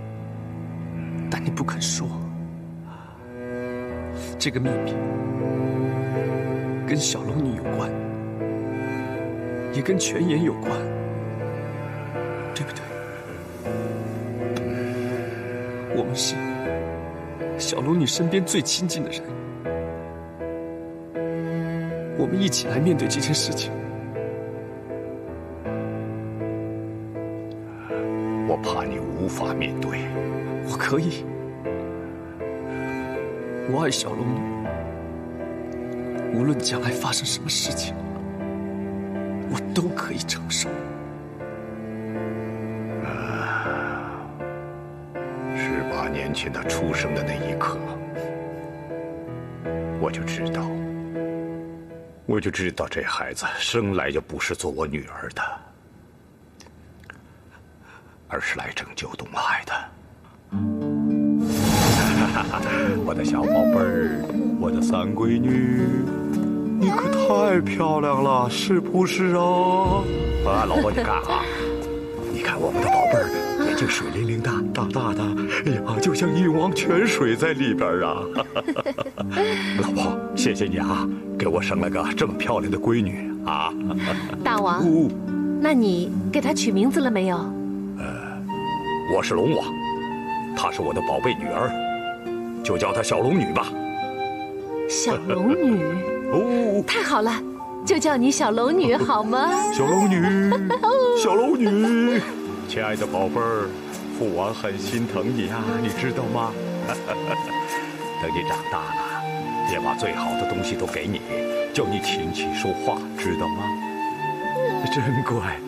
Speaker 8: 但你不肯说。这个秘密跟小龙女有关，也跟泉眼有关，对不对？我们是小龙女身边最亲近的人，我们一起来面对这件事情。
Speaker 13: 我怕你无法面对。
Speaker 8: 我可以，我爱小龙女，无论将来发生什么事情，我都可以承受。
Speaker 13: 18年前她出生的那一刻，我就知道这孩子生来就不是做我女儿的，而是来拯救东海的。我的小宝贝儿，我的三闺女，你可太漂亮了，是不是啊？老婆，你看啊，你看我们的宝贝儿，眼睛水灵灵的，大大的，哎呀，就像一汪泉水在里边啊！老婆，谢谢你啊，给我生了个这么漂亮的闺女啊！
Speaker 2: 大王，那你给她取名字了没有？
Speaker 13: 我是龙王，她是我的宝贝女儿，就叫她小龙女吧。
Speaker 2: 小龙女，
Speaker 13: 哦，
Speaker 2: 太好了，就叫你小龙女好吗？
Speaker 13: 小龙女，小龙女，亲爱的宝贝儿，父王很心疼你啊，你知道吗？等你长大了，爹把最好的东西都给你，教你琴棋书画，知道吗？真乖，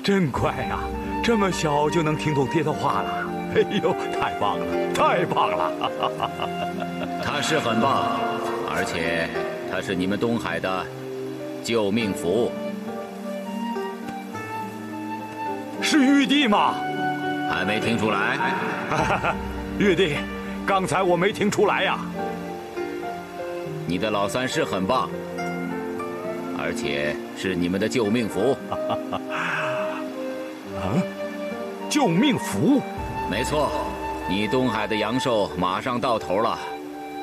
Speaker 13: 真乖啊！这么小就能听懂爹的话了，哎呦，太棒了，太棒了！
Speaker 14: 他是很棒，而且他是你们东海的救命符。
Speaker 13: 是玉帝吗？
Speaker 14: 还没听出来？
Speaker 13: 玉帝，刚才我没听出来呀。
Speaker 14: 你的老三是很棒，而且是你们的救命符。救命符？没错，你东海的阳寿马上到头了，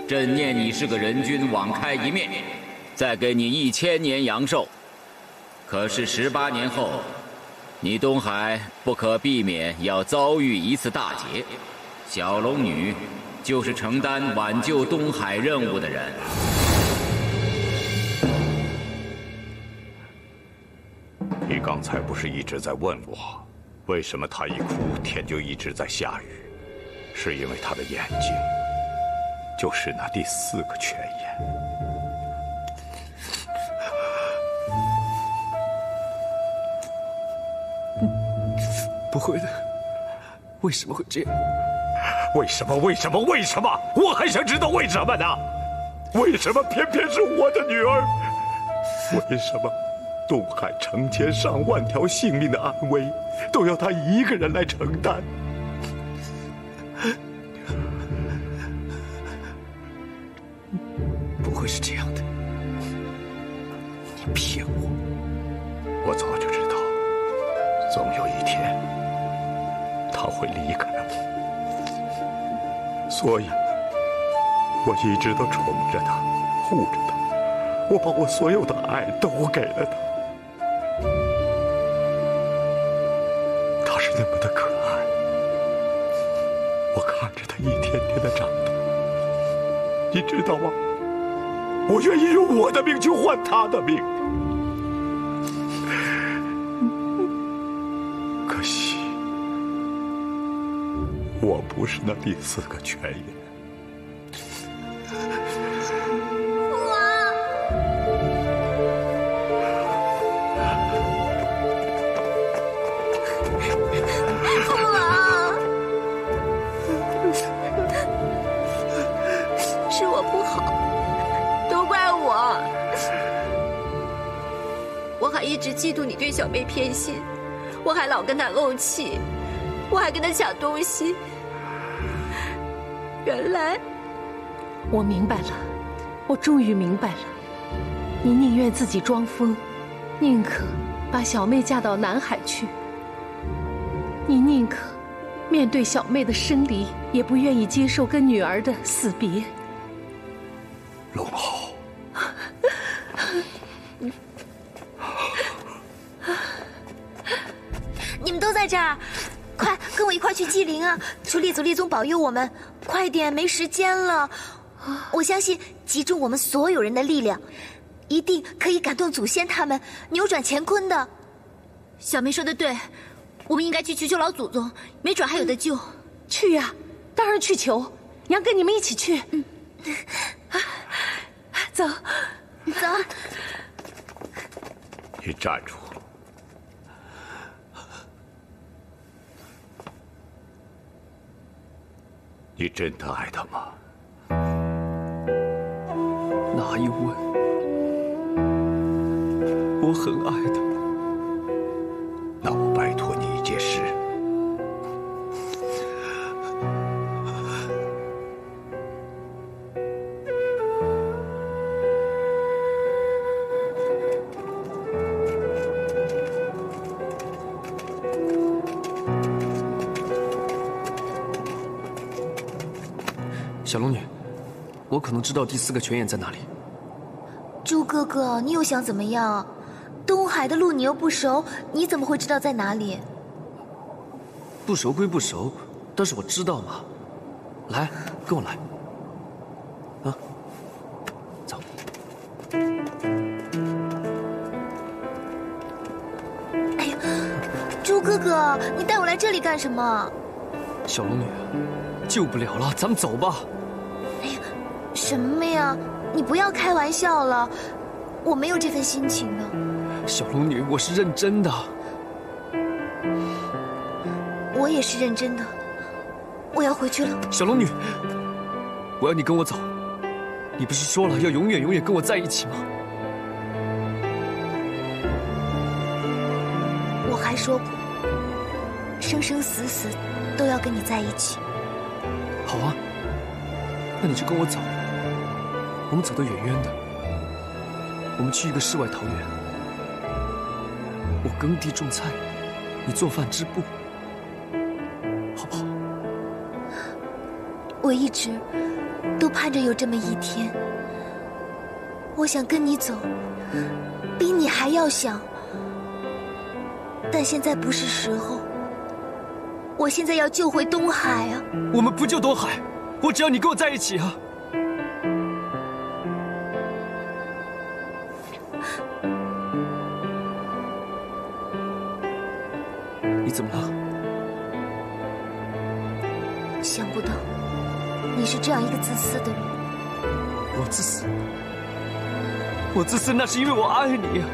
Speaker 14: 朕念你是个人君，网开一面，再给你1000年阳寿。可是18年后，你东海不可避免要遭遇一次大劫，小龙女就是承担挽救东海任务的人。
Speaker 13: 你刚才不是一直在问我，为什么他一哭天就一直在下雨？是因为他的眼睛就是那第4个泉眼。
Speaker 8: 不会的，为什么会这样？
Speaker 13: 为什么？为什么？为什么？我还想知道为什么呢？为什么偏偏是我的女儿？为什么东海成千上万条性命的安危都要她一个人来承担？
Speaker 8: 不会是这样的，
Speaker 13: 你骗我！我早就知道，总有一天她会离开我，所以我一直都宠着她，护着她。我把我所有的爱都给了她，她是那么的可爱，我看着她一天天的长大，你知道吗？我愿意用我的命去换她的命。可惜，我不是那第4个泉眼。
Speaker 15: 一直嫉妒你对小妹偏心，我还老跟她怄气，我还跟她抢东西。原来，
Speaker 16: 我明白了，我终于明白了，你宁愿自己装疯，宁可把小妹嫁到南海去，你宁可面对小妹的生离，也不愿意接受跟女儿的死别。
Speaker 13: 龙后。
Speaker 6: 你们都在这儿，快跟我一块去祭灵啊！求列祖列宗保佑我们，快点，没时间了。我相信集中我们所有人的力量，一定可以感动祖先他们，扭转乾坤的。
Speaker 10: 小妹说的对，我们应该去求求老祖宗，没准还有得救。
Speaker 16: 去呀，当然去求，娘跟你们一起去。走，
Speaker 6: 走。
Speaker 13: 你站住！你真的爱他吗？
Speaker 8: 哪有问？我很爱他。
Speaker 13: 那我拜托你一件事。
Speaker 8: 小龙女，我可能知道第4个泉眼在哪里。
Speaker 6: 猪哥哥，你又想怎么样？东海的路你又不熟，你怎么会知道在哪里？
Speaker 8: 不熟归不熟，但是我知道嘛。来，跟我来。啊，走。
Speaker 6: 哎呀，猪哥哥，你带我来这里干什么？
Speaker 8: 小龙女，救不了了，咱们走吧。
Speaker 6: 哎呀，什么呀？你不要开玩笑了，我没有这份心情的。
Speaker 8: 小龙女，我是认真的。
Speaker 6: 我也是认真的，我要回去了。
Speaker 8: 小龙女，我要你跟我走。你不是说了要永远永远跟我在一起吗？
Speaker 6: 我还说过，生生死死都要跟你在一起。
Speaker 8: 好啊，那你就跟我走。我们走得远远的，我们去一个世外桃源。我耕地种菜，你做饭织布，好不好？
Speaker 6: 我一直都盼着有这么一天。我想跟你走，比你还要想，但现在不是时候。我现在要救回东海啊！
Speaker 8: 我们不救东海，我只要你跟我在一起啊！你怎么了？
Speaker 6: 想不到你是这样一个自私的人。
Speaker 8: 我自私？我自私那是因为我爱你啊！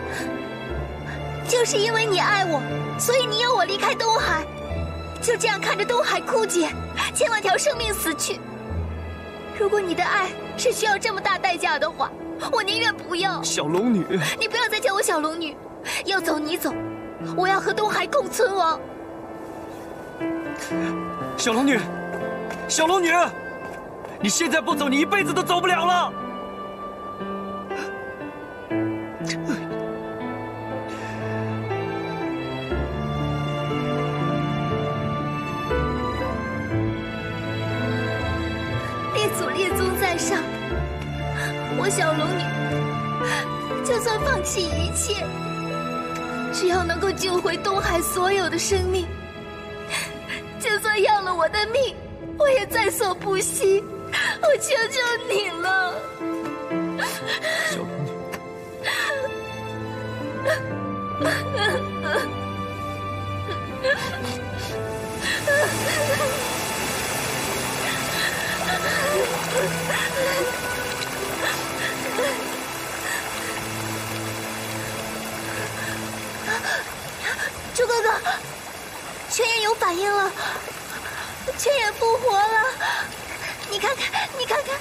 Speaker 6: 就是因为你爱我，所以你要我离开东海。就这样看着东海枯竭，千万条生命死去。如果你的爱是需要这么大代价的话，我宁愿不要。
Speaker 8: 小龙女，
Speaker 6: 你不要再叫我小龙女，要走你走，我要和东海共存亡。
Speaker 8: 小龙女，小龙女，你现在不走，你一辈子都走不了了。
Speaker 6: 列宗在上，我小龙女就算放弃一切，只要能够救回东海所有的生命，就算要了我的命，我也在所不惜。我求求你了，
Speaker 8: 小龙女。
Speaker 6: 猪哥哥，泉眼有反应了，泉眼复活了，你看看，你看看，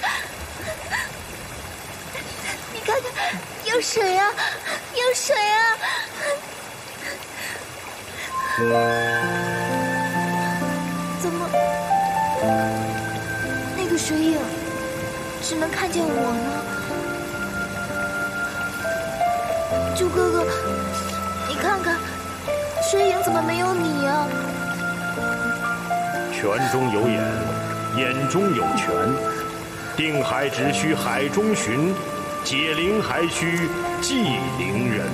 Speaker 6: 你看看，有水啊，有水啊！怎么？那个水影只能看见我呢？猪哥哥，你看看，水影怎么没有你啊？
Speaker 12: 泉中有眼，眼中有泉。定海只需海中寻，解铃还须系铃人。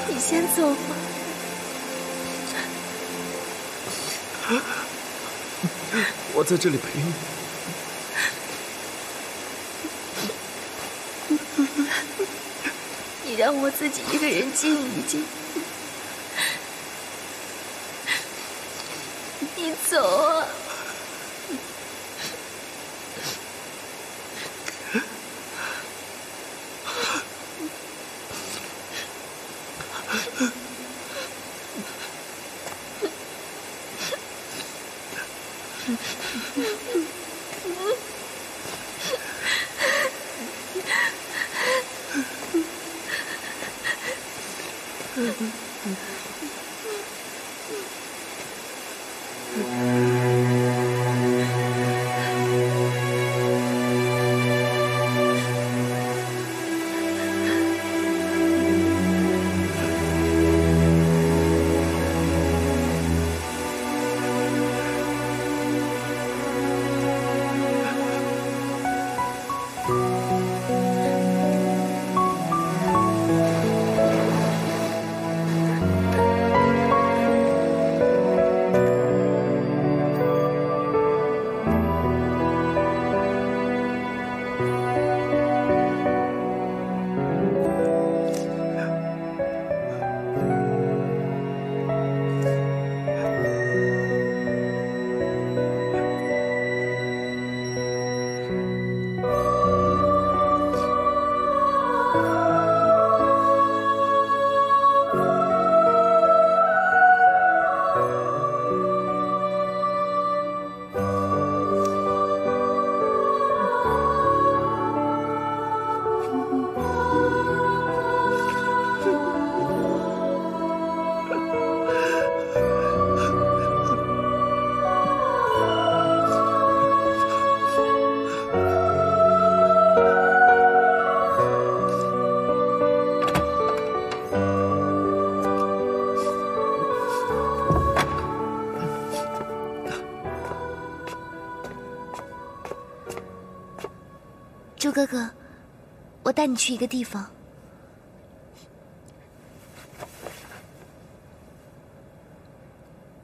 Speaker 6: 你先走吧。
Speaker 8: 我在这里陪你。
Speaker 6: 你让我自己一个人静一静。你走啊。猪哥哥，我带你去一个地方。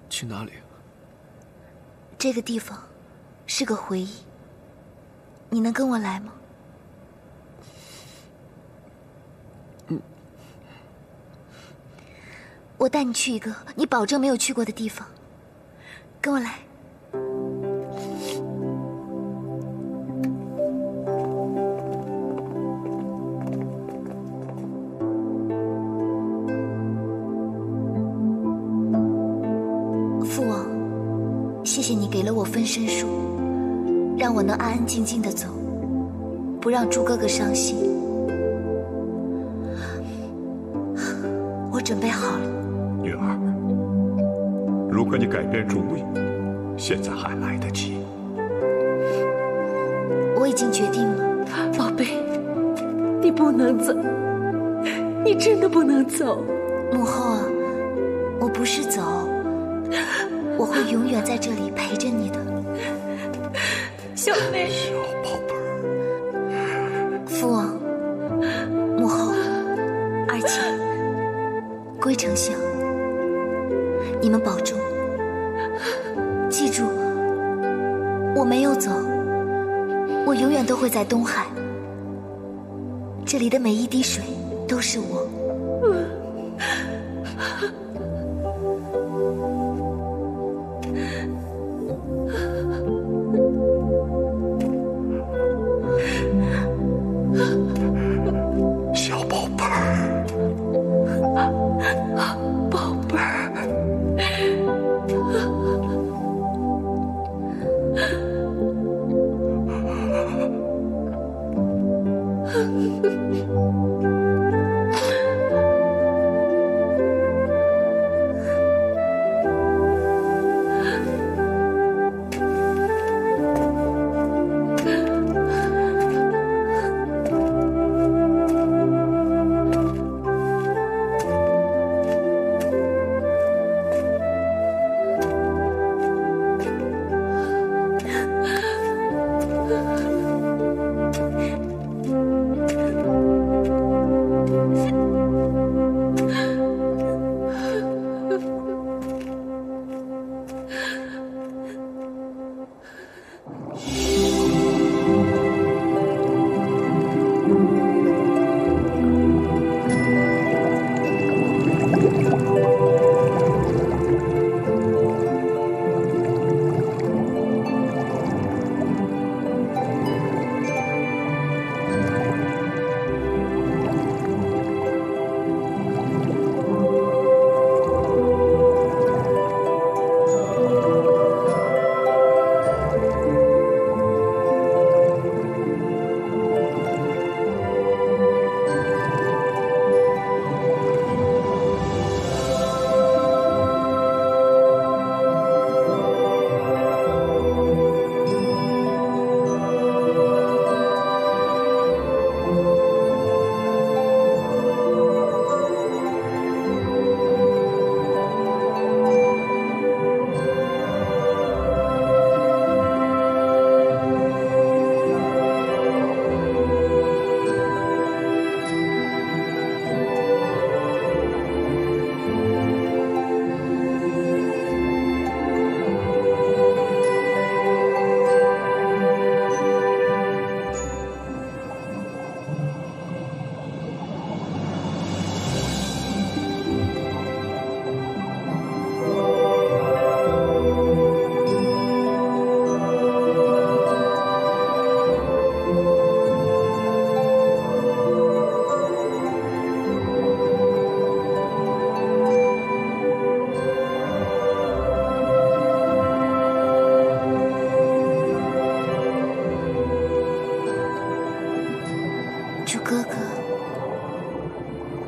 Speaker 17: 去哪里？
Speaker 6: 这个地方是个回忆，你能跟我来吗？我带你去一个你保证没有去过的地方，跟我来。父王，谢谢你给了我分身术，让我能安安静静的走，不让猪哥哥伤心。我准备好了。
Speaker 13: 女儿，如果你改变主意，现在还来得及。
Speaker 6: 我已经决定了。
Speaker 16: 宝贝，你不能走，你真的不能走。
Speaker 6: 母后啊，我不是走，我会永远在这里陪着你的。
Speaker 15: 小妹，
Speaker 13: 小宝贝儿。
Speaker 6: 父王、母后、二姐、归丞相，你们保重。记住，我没有走，我永远都会在东海。这里的每一滴水都是我。
Speaker 13: 小宝贝儿，
Speaker 16: 宝贝儿。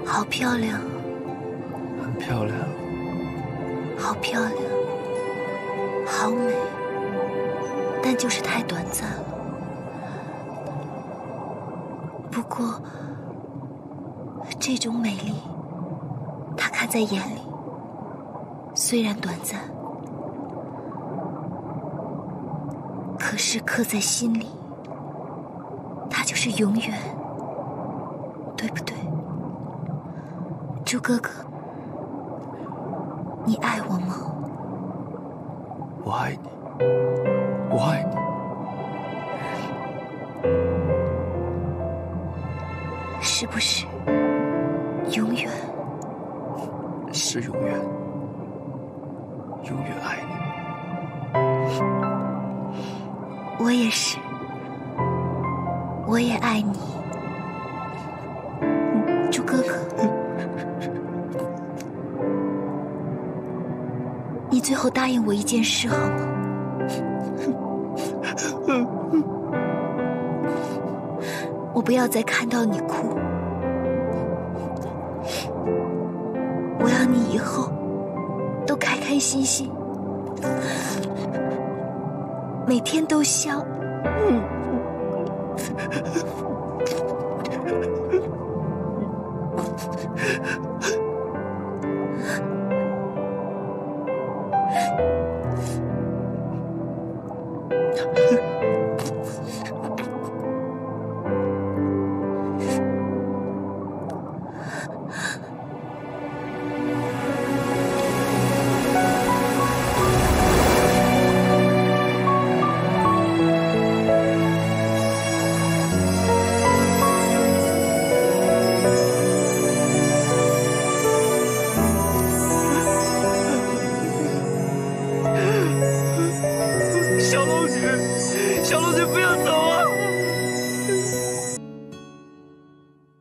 Speaker 6: 好漂亮，
Speaker 17: 很漂亮，
Speaker 6: 好漂亮，好美，但就是太短暂了。不过，这种美丽，他看在眼里，虽然短暂，可是刻在心里，它就是是永远，对不对？猪哥哥，你爱我吗？
Speaker 17: 我爱你，我爱你。
Speaker 6: 是不是永远？
Speaker 17: 是永远，永远爱你。
Speaker 6: 我也是，我也爱你，猪哥哥。你最后答应我一件事好吗？我不要再看到你哭，我要你以后都开开心心，每天都笑。
Speaker 8: 小龙女，不要走啊！